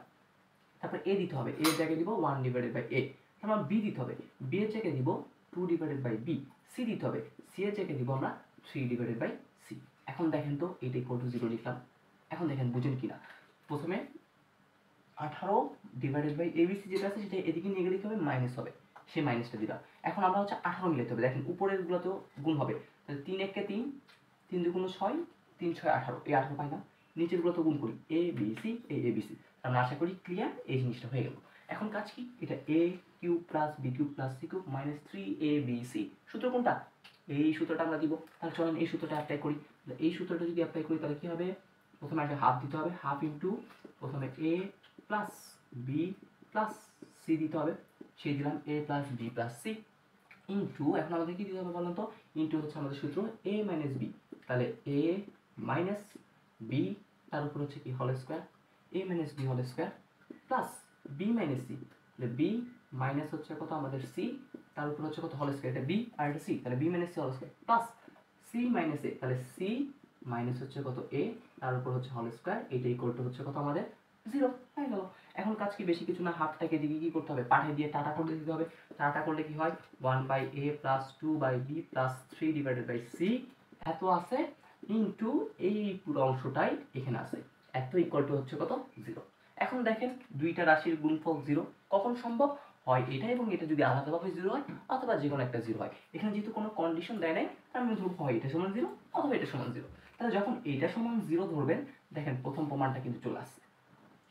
তারপর a দিতে হবে, a এর জায়গায় দিব 1/a। তারপর b দিতে হবে, b এর জায়গায় দিব 2/b। c দিতে হবে, c এর জায়গায় দিব আমরা 3/c। এখন দেখেন তো এটা ইকুয়াল টু 0 লিখলাম। এখন দেখেন বুঝেন কিনা, প্রথমে 18/abc যেটা আছে সেটা এদিকে নিয়ে গেলে কি হবে, মাইনাস হবে, সেই মাইনাসটা দিলাম। এখন আমরা হচ্ছে 18 মিলাতে হবে, দেখেন উপরের গুলোতেও গুণ হবে, তাহলে 3 1 কে 3, 3 2 গুণ 6, 3 6 18, এই 18 পাইলাম। নিচের গুলো তো গুণ করি, a b c a a b c। আমরা আশা করি ক্লিয়ার, এই জিনিসটা হয়ে গেল। এখন কাজ কি, এটা a³ plus b³ plus c³ minus 3abc, সূত্র কোনটা, এই সূত্রটা আমরা দিব। তাহলে চলেন এই সূত্রটা অ্যাপ্লাই করি। এই সূত্রটা যদি অ্যাপ্লাই করি তাহলে কি হবে, প্রথমে একটা হাফ দিতে হবে, হাফ ইন্টু প্রথমে a plus B plus C দিতে হবে, সেই দিলাম a plus B plus C into, এখন আমাদের কি দিতে হবে বলুন তো, ইন্টু হচ্ছে আমাদের সূত্র a মাইনাস বি, তাহলে a মাইনাস বি তার উপর হচ্ছে কি whole square, a minus b whole square plus b minus C, তাহলে বি মাইনাস হচ্ছে কত আমাদের সি, তার উপর হচ্ছে কত হোল স্কোয়ার, এটা বি আর এটা সি, তাহলে b minus C whole square plus c minus a, তাহলে সি মাইনাস হচ্ছে কত এ, তার উপর হচ্ছে হোল স্কোয়ার, এইটা ইকুয়াল টু হচ্ছে কত আমাদের 0 হয়ে গেল। এখন কাজ কি, বেশি কিছু না, হাফটাকে দিকে কি করতে হবে, পাঠিয়ে দিয়ে টাটা করলে দিতে হবে। টাটা করলে কি হয়, 1/a plus 2/b plus 3/c এত আছে ইন্টু এই পুরো অংশটাই এখানে আছে, এত ইকুয়াল টু হচ্ছে কত 0। এখন দেখেন দুইটা রাশির গুণফল 0 কখন সম্ভব হয়, এটা এবং এটা যদি আলাদাভাবে 0 হয় অথবা যে কোনো একটা 0 হয়। এখানে যেহেতু কোনো কন্ডিশন দেয় নাই আমি ধরবো হয় এটা সমান 0 অথবা এটা সমান 0। তাহলে যখন এটা সমান 0 ধরবেন, দেখেন প্রথম প্রমাণটা কিন্তু চলে আসছে,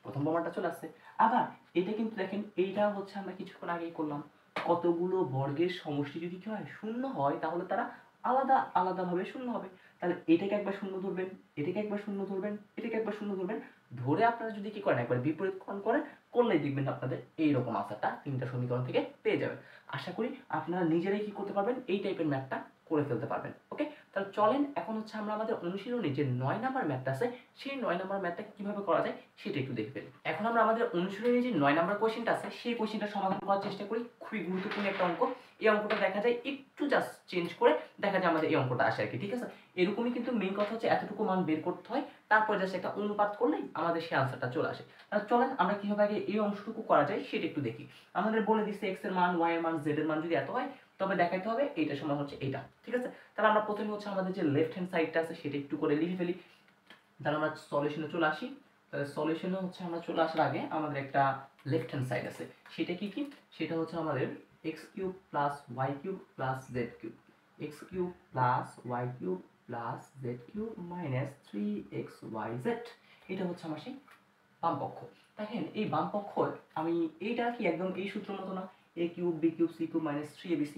প্রথম প্রমাণটা চলে আসছে। আবার এটা কিন্তু দেখেন এইটা হচ্ছে আমরা কিছুক্ষণ আগেই করলাম, কতগুলো বর্গের সমষ্টি যদি কি হয় শূন্য হয় তাহলে তারা আলাদা আলাদাভাবে শূন্য হবে। তাহলে এটাকে একবার শূন্য ধরবেন, এটাকে একবার শূন্য ধরবেন, এটাকে একবার শূন্য ধরবেন, ধরে আপনারা যদি কি করেন একবার বিপরীতকরণ করেন, করলেই দেখবেন আপনাদের এইরকম আনসারটা তিনটা সমীকরণ থেকে পেয়ে যাবেন। আশা করি আপনারা নিজেরাই কি করতে পারবেন, এই টাইপের ম্যাথটা করে ফেলতে পারবেন। ওকে, তাহলে চলেন এখন হচ্ছে আমরা আমাদের অনুশীলনী যে 9 নাম্বার ম্যাথটা আছে সেই 9 নাম্বার ম্যাথটা কিভাবে করা যায় সেটা একটু দেখবেন। এখন আমরা আমাদের অনুশীলনী যে 9 নাম্বার কোশ্চেনটা আছে সেই কোশ্চেনটা সমাধান করার চেষ্টা করি। খুবই গুরুত্বপূর্ণ একটা অঙ্ক, এই অঙ্কটা দেখা যায় একটু জাস্ট চেঞ্জ করে দেখা যায় আমাদের এই অঙ্কটা আসে আর কি, ঠিক আছে। এরকমই কিন্তু মেইন কথা হচ্ছে এতটুকু মান বের করতে হয়, তারপর জাস্ট একটা অনুপাত করলেই আমাদের সেই আনসারটা চলে আসে। তাহলে চলেন আমরা কিভাবে আগে এই অংশটুকু করা যায় সেটা একটু দেখি। আমাদের বলে দিচ্ছে x এর মান, y এর মান, z এর মান যদি এত হয় তবে দেখাইতে হবে এইটা সমান হচ্ছে এইটা, ঠিক আছে। তাহলে আমরা প্রথমে হচ্ছে আমাদের যে লেফট হ্যান্ড সাইডটা আছে সেটা একটু করে লিখে ফেলি। তাহলে আমরা সলিউশনে চলে আসি। তাহলে সলিউশনে হচ্ছে আমরা চলে আসার আগে আমাদের একটা লেফট হ্যান্ড সাইড আছে, সেটা কি কি, সেটা হচ্ছে আমাদের x cube plus Y cube plus Z cube, x cube plus Y cube plus Z cube minus 3xyz, এটা হচ্ছে আমার সেই বাম পক্ষ। দেখেন এই বাম পক্ষ, আমি এইটা কি একদম এই সূত্রের মতো না, a cube b cube c cube minus 3abc,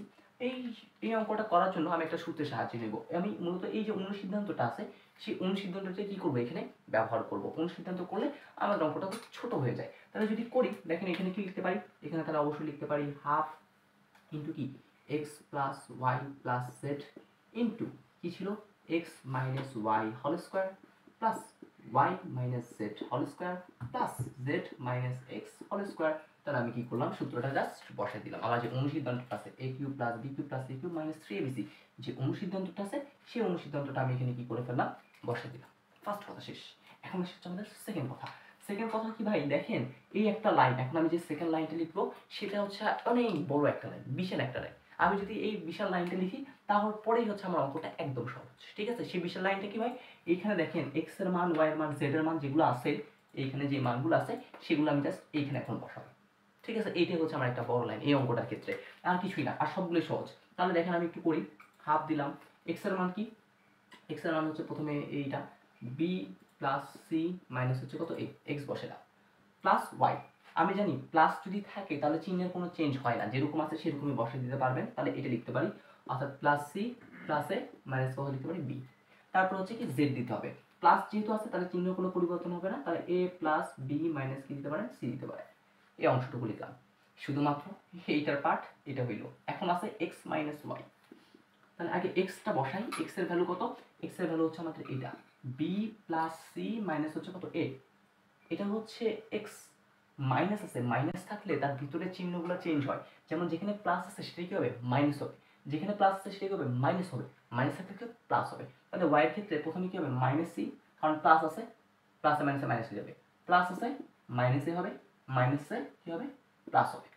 এই এই অঙ্কটা করার জন্য আমি একটা সূত্রের সাহায্য নেব। আমি মূলত এই যে অনুসিদ্ধান্তটা আছে সেই অনুসিদ্ধান্তটা কি করবো এখানে ব্যবহার করব। অনুসিদ্ধান্ত করলে আমার অঙ্কটা খুব ছোট হয়ে যায়। তাহলে যদি করি, দেখেন এখানে কি লিখতে পারি, এখানে তাহলে অবশ্যই লিখতে পারি হাফ ইন্টু কি x plus Y plus z into কি ছিল x minus y whole square plus y minus z whole square plus z minus x whole square. তাহলে আমি কি করলাম, সূত্রটা জাস্ট বসাই দিলাম। আমার যে অনুসিদ্ধান্তটা আছে a cube plus B cube plus C cube minus 3abc, যে অনুসিদ্ধান্তটা আছে সেই অনুসিদ্ধান্তটা আমি এখানে কি করে ফেললাম, বসাই দিলাম। ফার্স্ট কথা শেষ। এখন হচ্ছে আমাদের সেকেন্ড কথা। সেকেন্ড কথা কি ভাই, দেখেন এই একটা লাইন, এখন আমি যে সেকেন্ড লাইনটা লিখবো সেটা হচ্ছে অনেক বড় একটা লাইন, বিশাল একটা লাইন। আমি যদি এই বিশাল লাইনটা লিখি তারপরেই হচ্ছে আমার অঙ্কটা একদম সহজ, ঠিক আছে। সেই বিশাল লাইনটা কি ভাই, এইখানে দেখেন এক্স এর মান, ওয়াই এর মান, জেড এর মান যেগুলো আছে, এইখানে যে মানগুলো আছে সেগুলো আমি জাস্ট এইখানে এখন বসাবো, ঠিক আছে। এইটাই হচ্ছে আমার একটা বড় লাইন এই অঙ্কটার ক্ষেত্রে, আর কিছুই না, আর সবগুলোই সহজ। তাহলে দেখেন আমি একটু করি, হাফ দিলাম, এক্স এর মান কি, এক্স এর মান হচ্ছে প্রথমে এইটা বি প্লাস সি মাইনাস হচ্ছে কত এ, এক্স বসেলাম, প্লাস ওয়াই। আমি জানি প্লাস যদি থাকে তাহলে চিহ্নের কোনো চেঞ্জ হয় না, যেরকম আছে সেরকমই বসে দিতে পারবেন। তাহলে এটা লিখতে পারি, অর্থাৎ plus C plus a minus কত লিখতে পারি বি। তারপর হচ্ছে কি জেড দিতে হবে, প্লাস যেহেতু আছে তাহলে চিহ্ন কোনো পরিবর্তন হবে না, তাহলে এ প্লাস বি মাইনাস কি দিতে পারেন, সি দিতে পারেন। এই অংশটুকু লিখলাম, শুধুমাত্র এইটার পার্ট এটা হইল। এখন আছে এক্স মাইনাস ওয়াই, তাহলে আগে এক্সটা বসাই। এক্স এর ভ্যালু কত, এক্স এর ভ্যালু হচ্ছে আমাদের এটা বি প্লাস সি মাইনাস হচ্ছে কত এ, এটা হচ্ছে এক্স। মাইনাস আছে, মাইনাস থাকলে তার ভিতরে চিহ্নগুলো চেঞ্জ হয়। যেমন যেখানে প্লাস আছে সেটাই কি হবে, মাইনাস হবে, যেখানে প্লাস আছে সেটাই কি হবে, মাইনাস হবে, মাইনাস থাকলে কি প্লাস হবে। তাহলে ওয়াই এর ক্ষেত্রে প্রথমে কি হবে, মাইনাস সি, কারণ প্লাস আছে, প্লাসে মাইনাসে মাইনাস হয়ে যাবে, প্লাস আছে মাইনাসে হবে, মাইনাসে কি হবে, প্লাস হবে,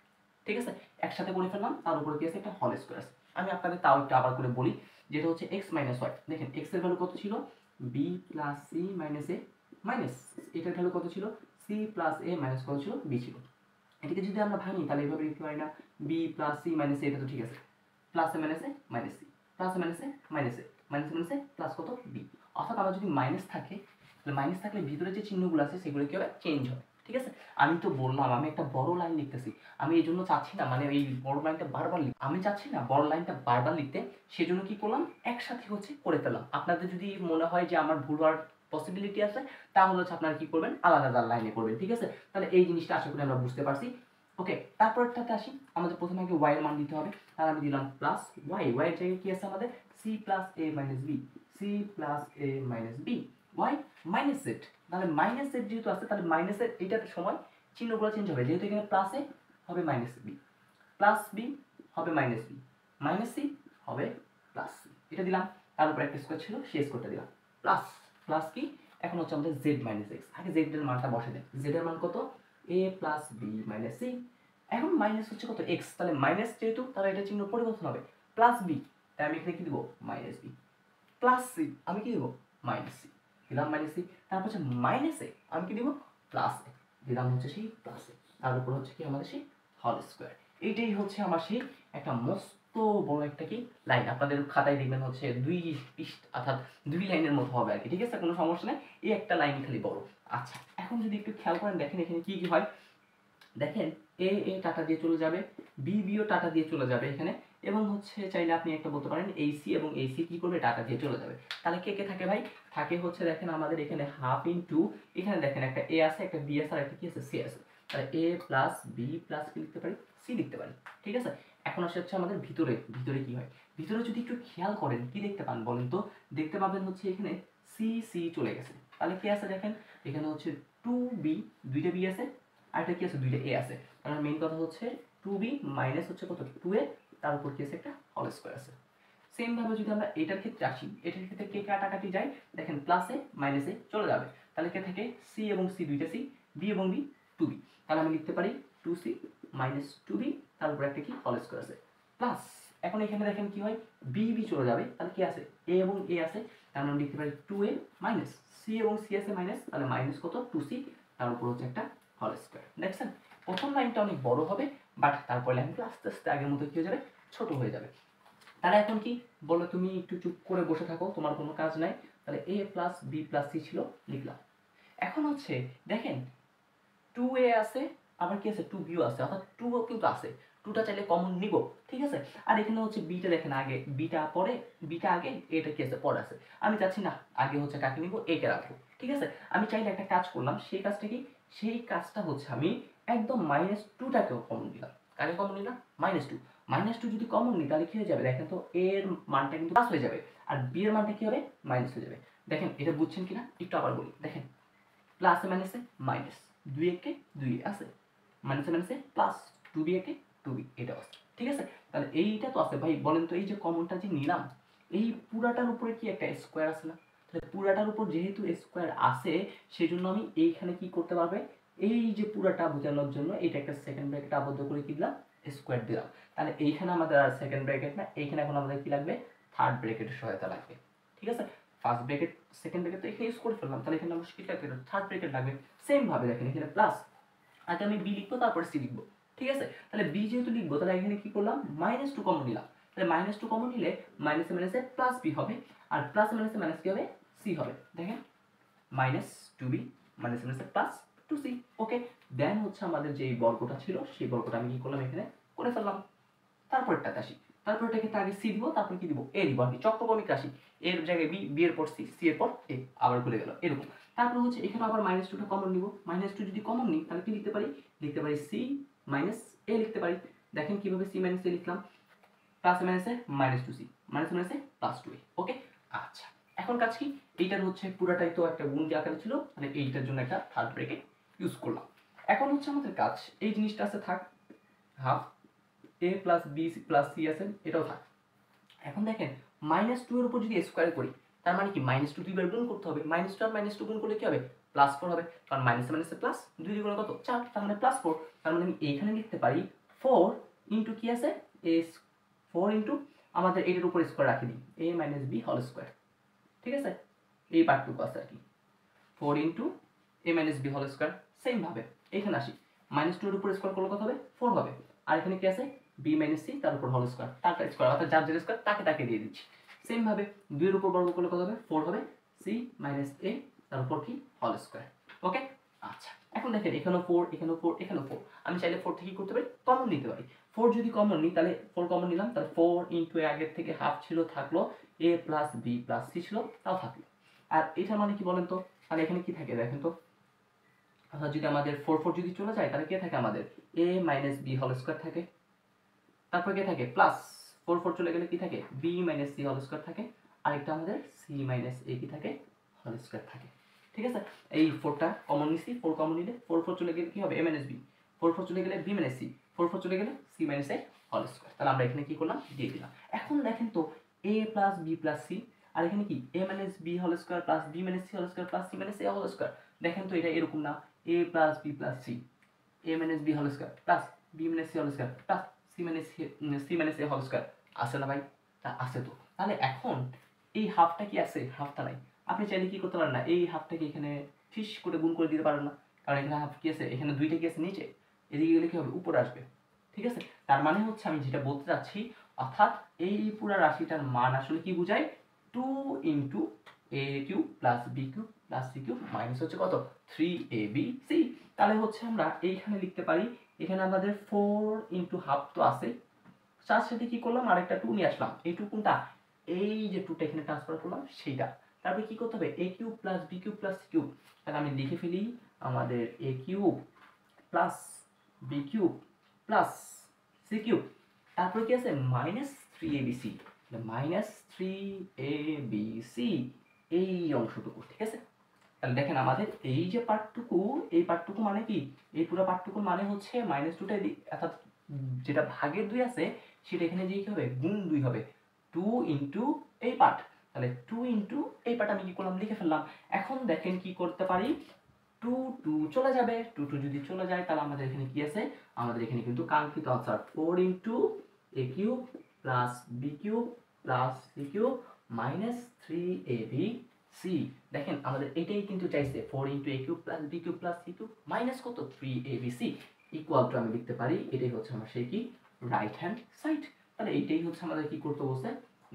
ঠিক আছে। একসাথে করে ফেললাম, তার উপরে কি আছে একটা হোল স্কোয়ার আছে। আমি আপনাদের তাও একটু আবার করে বলি, যেটা হচ্ছে এক্স মাইনাস ওয়াই। দেখেন এক্স এর ভ্যালু কত ছিল, বি প্লাস সি মাইনাস এ মাইনাস, এটার ভ্যালু কত ছিল, সি প্লাস এ মাইনাস কত ছিল, বি ছিল। এটাকে যদি আমরা ভাঙি তাহলে এইভাবে লিখতে পারি না, বি প্লাস সি মাইনাস এটা তো ঠিক আছে, plus a minus A minus C, plus a minus A minus A minus minus A plus কত বি। অর্থাৎ আমার যদি মাইনাস থাকে, তাহলে মাইনাস থাকলে ভিতরে যে চিহ্নগুলো আছে সেগুলো কি হবে, চেঞ্জ হবে, ঠিক আছে। আমি তো বললাম আমি একটা বড় লাইন লিখতেছি, আমি এই জন্য চাচ্ছি না মানে এই বড় লাইনটা বারবার লিখতে, আমি চাচ্ছি না বড় লাইনটা বারবার লিখতে, সেজন্য কি করলাম একসাথে হচ্ছে করে ফেললাম। আপনাদের যদি মনে হয় যে আমার ভুল হওয়ার পসিবিলিটি আছে তাহলে হচ্ছে আপনারা কি করবেন, আলাদা আলাদা লাইনে করবেন, ঠিক আছে। তাহলে এই জিনিসটা আশা করি আমরা বুঝতে পারছি। ওকে, তারপরটাতে আসি, আমাদের প্রথমে আগে ওয়াই এর মান দিতে হবে। তাহলে আমি দিলাম প্লাস ওয়াই, ওয়াই এর জায়গায় কি আছে আমাদের, c plus a minus b, c plus a minus b, y minus z. তাহলে মাইনাস জেড যেহেতু আছে তাহলে মাইনাসের এইটার সময় চিহ্নগুলো চেঞ্জ হবে, যেহেতু এখানে প্লাস এ হবে মাইনাস বি, প্লাস বি হবে মাইনাস বি, মাইনাস সি হবে প্লাস সি, এটা দিলাম। তার উপর একটা স্কোয়ার ছিল সেই স্কোয়ারটা দিলাম, প্লাস প্লাস কি, এখন হচ্ছে আমাদের জেড মাইনাস এক্স। আগে জেড এর মানটা বসে দেন, জেড এর মান কত, এ প্লাস বি মাইনাস সি, এখন মাইনাস হচ্ছে কত এক্স, তাহলে মাইনাস যেহেতু তাহলে এটা চিহ্ন পরিবর্তন হবে, প্লাস বি তাই আমি এখানে কি দিব, মাইনাস বি, প্লাস সি আমি কি দিব, মাইনাস সি দিলাম, মাইনাস সি। তারপর হচ্ছে মাইনাস এ আমি কি দিব, প্লাস এ দিলাম, হচ্ছে সেই প্লাস এ, তার উপর হচ্ছে কি আমাদের সেই হোল স্কোয়ার। এইটাই হচ্ছে আমার সেই একটা মস্ত বড় একটা কি লাইন, আপনাদের খাতায় দেখবেন হচ্ছে দুই পৃষ্ঠা অর্থাৎ দুই লাইনের মতো হবে আর কি, ঠিক আছে, কোনো সমস্যা নেই, এই একটা লাইন খালি বড়। আচ্ছা এখন যদি একটু খেয়াল করেন, দেখেন এখানে কি কি হয়, দেখেন এ এ টাটা দিয়ে চলে যাবে, বি বিও টাটা দিয়ে চলে যাবে এখানে, এবং হচ্ছে চাইলে আপনি একটা বলতে পারেন এই সি এবং এই সি কি করবে, টাটা দিয়ে চলে যাবে। তাহলে কে কে থাকে ভাই, থাকে হচ্ছে দেখেন আমাদের এখানে হাফ ইনটু, এখানে দেখেন একটা এ আছে, একটা বি আছে, আর একটা কি আছে, সি আছে। তাহলে এ প্লাস বি প্লাস কি লিখতে পারি, সি লিখতে পারি, ঠিক আছে। এখন আসে হচ্ছে আমাদের ভিতরে, ভিতরে কি হয়, ভিতরে যদি একটু খেয়াল করেন কি দেখতে পান বলেন তো, দেখতে পাবেন হচ্ছে এখানে সি সি চলে গেছে, তাহলে কি আছে দেখেন এখানে হচ্ছে টু বি, দুইটা বি আছে, আর এটা কি আছে, দুইটা এ আছে। তাহলে মেইন কথা হচ্ছে টু বি মাইনাস হচ্ছে কত, টু এ, তার উপর কি আছে একটা হোল স্কোয়ার আছে। সেম ভাবে যদি আমরা এটার ক্ষেত্রে আসি, এটার ক্ষেত্রে কে কাটাকাটি যায়, দেখেন প্লাসে মাইনাসে চলে যাবে, তাহলে কে থাকে সি এবং সি দুইটা সি, বি এবং বি টু বি, তাহলে আমি লিখতে পারি two c minus two b, তার উপর একটা কি হোল স্কোয়ার আছে, প্লাস এখন এখানে দেখেন কি হয়, বি বি চলে যাবে, তাহলে কি আছে এ এবং এ আছে, তার মানে লিখতে পারি 2a মাইনাস সি এবং সি আছে মাইনাস, তাহলে মাইনাস কত 2c, তার উপর হচ্ছে একটা হোল স্কয়ার। দেখছেন প্রথম লাইনটা অনেক বড় হবে, বাট তারপর লাইনগুলো আস্তে আস্তে আগের মতো কি হয়ে যাবে, ছোট হয়ে যাবে। তাহলে এখন কি বলো, তুমি একটু চুপ করে বসে থাকো, তোমার কোনো কাজ নাই। তাহলে a plus B plus c ছিল, লিখলাম। এখন হচ্ছে দেখেন 2a আছে, আবার কি আছে 2bও আছে, অর্থাৎ 2ও কিন্তু আছে, 2টা চাইলে কমন নিব, ঠিক আছে। আর এখানে হচ্ছে বিটা দেখেন আগে, বিটা পরে, বিটা আগে, এটা কি আছে পরে আছে। আমি চাচ্ছি না আগে হচ্ছে কাকে নিব, একে রাখবো, ঠিক আছে। আমি চাইলে একটা কাজ করলাম, সেই কাজটা কি, সেই কাজটা হচ্ছে আমি একদম -2টাকেও কমন দিলাম। কাকে কমন নিলাম, -2। -2 যদি কমন নিই তাহলে কি হয়ে যাবে দেখেন তো, এর মানটা কিন্তু প্লাস হয়ে যাবে, আর বি এর মানটা কি হবে, মাইনাস হয়ে যাবে। দেখেন এটা বুঝছেন কিনা একটু আবার বলি, দেখেন প্লাসে মাইনাসে মাইনাস, 2 একে 2 আছে, মাইনাসে মাইনাসে প্লাস, 2b একে 2b, এটাও আছে, ঠিক আছে। তাহলে এইটা তো আছে ভাই, বলেন তো এই যে কমনটা যে নিলাম, এই পুরাটার উপরে কি একটা স্কোয়ার আছে না, তাহলে পুরাটার উপর যেহেতু স্কোয়ার আছে, সেই জন্য আমি এইখানে কি করতে পারবে, এই যে পুরাটা বোঝানোর জন্য এটা একটা সেকেন্ড ব্র্যাকেট আবদ্ধ করে কি দিলাম, স্কোয়ার দিলাম। তাহলে এইখানে আমাদের আর সেকেন্ড ব্র্যাকেট না, এইখানে এখন আমাদের কি লাগবে, থার্ড ব্র্যাকেটের সহায়তা লাগবে, ঠিক আছে। ফার্স্ট ব্র্যাকেট সেকেন্ড ব্র্যাকেট তো এখানে ইউজ করে ফেললাম, তাহলে এখানে আমার কি লাগবে, থার্ড ব্র্যাকেট লাগবে। সেম ভাবে দেখেন এখানে প্লাস, আগে আমি বি লিখবো তারপরে সি লিখবো, ঠিক আছে। তাহলে বি যেহেতু লিখবো, তাহলে এখানে কি করলাম, -2 কমন নিলাম, তাহলে -2 কমন নিলে মাইনাসে মাইনাসে প্লাস বি হবে, আর প্লাসে মাইনাসে মাইনাস কি হবে, সি হবে। দেখেন -2b মাইনাসে মাইনাসে প্লাস 2c, ওকে। দেন হচ্ছে আমাদের যে বর্গটা ছিল, সেই বর্গটা আমি কি করলাম, এখানে করে ফেললাম। তারপরটাতে আসি, তারপরটা ক্ষেত্রে আগে সি দিব, তারপর কি দিব, এ দিব, আর কি চক্রক্রমিক রাশি, এর জায়গায় বি, বি এর পর সি, সি এর পর এ, আবার ভুলে গেল এরকম। তারপর হচ্ছে এখানে আবার -2টা কমন নিব, -2 যদি কমন নিই তাহলে কি লিখতে পারি, লিখতে পারি সি মাইনাস এ লিখতে পারি। দেখেন কিভাবে সি মাইনাস এ লিখলাম, প্লাসে মাইনাসে -2c, মাইনাসে মাইনাসে +2a, ওকে। আচ্ছা এখন কাজ কি, এইটার হচ্ছে পুরাটাই তো একটা গুণ আকারে ছিল, মানে এইটার জন্য একটা থার্ড ব্র্যাকেট ইউজ করলাম। এখন হচ্ছে আমাদের কাজ, এই জিনিসটা আছে থাক, half a plus B plus C আছে, এটাও থাক। এখন দেখেন -2 এর উপর যদি স্কোয়ার করি, তার মানে কি -2 দুইবার গুণ করতে হবে, -2 আর -2 গুণ করলে কি হবে, +4 হবে, কারণ মাইনাসে মাইনাসে প্লাস, 2 দ্বিগুণে কত 4, তার মানে +4। তার মানে আমি এইখানে লিখতে পারি 4 ইন্টু কি আছে, a 4 ইন্টু আমাদের এটার উপর স্কোয়ার রাখি দিই, a minus b whole square, ঠিক আছে। এই পার্টটুকু আছে আর কি, 4 into a minus b whole square. Same ভাবে এখানে আসি, -2 এর উপর স্কোয়ার করলে কত হবে, 4 হবে, আর এখানে কি আছে, বি মাইনাস সি, তার উপর হোল স্কোয়ার, তারটা স্কোয়ার, অর্থাৎ যার যার স্কোয়ার তাকে তাকে দিয়ে দিচ্ছি। সেম ভাবে 2 এর উপর বর্গ করলে কত হবে, 4 হবে, সি মাইনাস এ, তার উপর কি হোল স্কোয়ার, ওকে। আচ্ছা এখন দেখেন এখানেও 4, এখানেও 4, এখানেও 4, আমি চাইলে 4 থেকে কি করতে পারি, কমন নিতে পারি। 4 যদি কমন নিই তাহলে 4 কমন নিলাম, তাহলে 4 ইন্টু আগের থেকে হাফ ছিল থাকলো, এ প্লাস বি প্লাস সি ছিল, তাও থাকলো। আর এটা মানে কি বলেন তো, তাহলে এখানে কি থাকে দেখেন তো, অর্থাৎ যদি আমাদের 4 যদি চলে যায় তাহলে কে থাকে, আমাদের a minus b whole square থাকে, তারপর কে থাকে প্লাস, 4 চলে গেলে কি থাকে, b minus C whole square থাকে, আরেকটা আমাদের c মাইনাস a কি থাকে, হোল স্কোয়ার থাকে, ঠিক আছে। এই 4টা কমন নিছি, 4 কমন নিলে 4 চলে গেলে কি হবে, a মাইনাস বি, 4 চলে গেলে b মাইনাস সি, 4 চলে গেলে c minus a whole square. তাহলে আমরা এখানে কি করলাম, দিয়ে দিলাম। এখন দেখেন তো a plus B plus c, আর এখানে কি a minus b whole square plus b minus C whole square plus c minus a whole square. দেখেন তো এটা এরকম না, a plus B plus c, a minus b whole square plus b minus C whole square plus c minus a whole square, আছে না ভাই, তা আছে তো। তাহলে এখন এই হাফটা কি আছে, হাফটা নাই, আপনি চাইলে কি করতে পারেন না, এই হাফটাকে এখানে ফিস করে গুণ করে দিতে পারেন না, কারণ এখানে হাফ কি আছে, এখানে দুইটা কি আছে নিচে, এদিকে গেলে কি হবে, উপরে আসবে, ঠিক আছে। তার মানে হচ্ছে আমি যেটা বলতে চাচ্ছি, অর্থাৎ এই পুরো রাশিটার মান আসলে কি বোঝায়, 2 into a cube plus B cube plus C cube minus হচ্ছে কত, 3abc। তাহলে হচ্ছে আমরা এইখানে লিখতে পারি, এখানে আমাদের 4 ইন্টু হাফ তো আছে, তার সাথে কি করলাম, আরেকটা 2 নিয়ে আসলাম, এই 2 কোনটা, এই যে 2টা এখানে ট্রান্সফার করলাম সেইটা। তারপরে কি করতে হবে, a cube plus B cube plus C cube, তাহলে আমি লিখে ফেলি আমাদের a cube plus B cube plus C cube, তারপরে কি আছে -3abc, -3abc, এই অংশটুকু, ঠিক আছে। তাহলে দেখেন আমাদের এই যে পার্টটুকু, এই পার্টটুকু মানে কি, এই পুরো পার্টটুকুর মানে হচ্ছে -2টা, অর্থাৎ যেটা ভাগের 2 আছে সেটা এখানে যে কি হবে, গুণ 2 হবে, 2 ইন্টু এই পার্ট, তাহলে 2 ইন্টু এই পার্ট আমি কি করলাম, লিখে ফেললাম। এখন দেখেন কি করতে পারি, 2 চলে যাবে, 2 যদি চলে যায় তাহলে আমাদের এখানে কি আছে, আমাদের এখানে কিন্তু কাঙ্ক্ষিত answer 4 into a cube plus B cube plus C cube minus 3ab c. দেখেন আমাদের এটাই কিন্তু চাইছে 4 into a cube plus B cube plus C cube minus কত 3abc ইকুয়াল টু আমি লিখতে পারি এটাই হচ্ছে আমার সেই কি রাইট হ্যান্ড সাইড। তাহলে এইটাই হচ্ছে আমাদের কি করতে বলছে,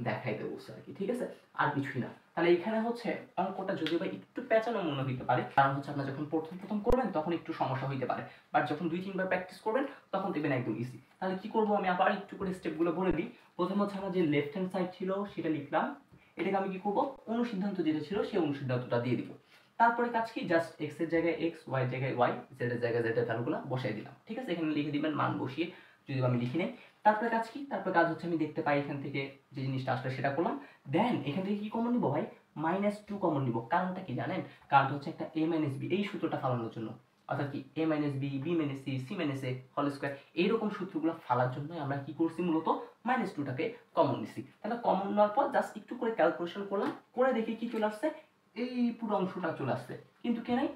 দেখাইতে বলছে আর কি, ঠিক আছে, আর কিছুই না। তাহলে এখানে হচ্ছে অঙ্কটা যদিও বা একটু পেঁচানো মনে হতে পারে, কারণ হচ্ছে আপনার যখন প্রথম প্রথম করবেন তখন একটু সমস্যা হইতে পারে, বাট যখন 2-3 বার প্র্যাকটিস করবেন তখন দেখবেন একদম ইজি। তাহলে কি করবো আমি আবার একটু করে স্টেপগুলো বলে দিই। প্রথম হচ্ছে আমার যে লেফট হ্যান্ড সাইড ছিল সেটা লিখলাম, এটাকে আমি কি করবো অনুসিদ্ধান্ত যেটা ছিল সেই অনুসিদ্ধান্তটা দিয়ে দিব। তারপরে কাজ কি, জাস্ট এক্স এর জায়গায় এক্স, ওয়াই এর জায়গায় ওয়াই, জেড এর জায়গায় জেড এর ভ্যালুগুলো বসাই দিলাম, ঠিক আছে। এখানে লিখে দিবেন মান বসিয়ে, যদি আমি লিখি নেই। তারপরে কাজ কি, তারপরে কাজ হচ্ছে আমি দেখতে পাই এখান থেকে যে জিনিসটা আসলে সেটা করলাম। দেন এখান থেকে কি কমন নিব ভাই, -2 কমন নিব। কারণটা কি জানেন, কারণটা হচ্ছে একটা a - b এই সূত্রটা ফালানোর জন্য, অর্থাৎ কি a - b b - c c - a whole square এইরকম সূত্রগুলো ফালার জন্য আমরা কি করছি, মূলত -2টাকে কমন নিছি। তাহলে কমন নেওয়ার পর জাস্ট একটু করে ক্যালকুলেশন করলাম, করে দেখি কি চলে আসছে, এই পুরো অংশটা চলে আসছে, কিন্তু কে নাই,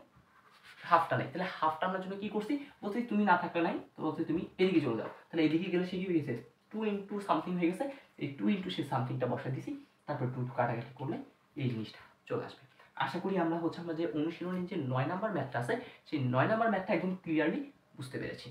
হাফটা নাই। তাহলে হাফটা আমরা জন্য কি করছি, বলছি তুমি না থাকলে নাই, তো বলছি তুমি এদিকে চলে যাও। তাহলে এদিকে গেলে সে কি হয়ে গেছে, 2 ইন্টু সামথিং হয়ে গেছে, এই 2 ইন্টু সেই সামথিংটা বসাই দিছি, তারপর 2 কাটাকাটি করলে এই জিনিসটা চলে আসবে। আশা করি আমরা হচ্ছে আমরা যে অনুশীলনের যে 9 নাম্বার ম্যাথটা আছে সেই 9 নাম্বার ম্যাথটা একদম ক্লিয়ারলি বুঝতে পেরেছি।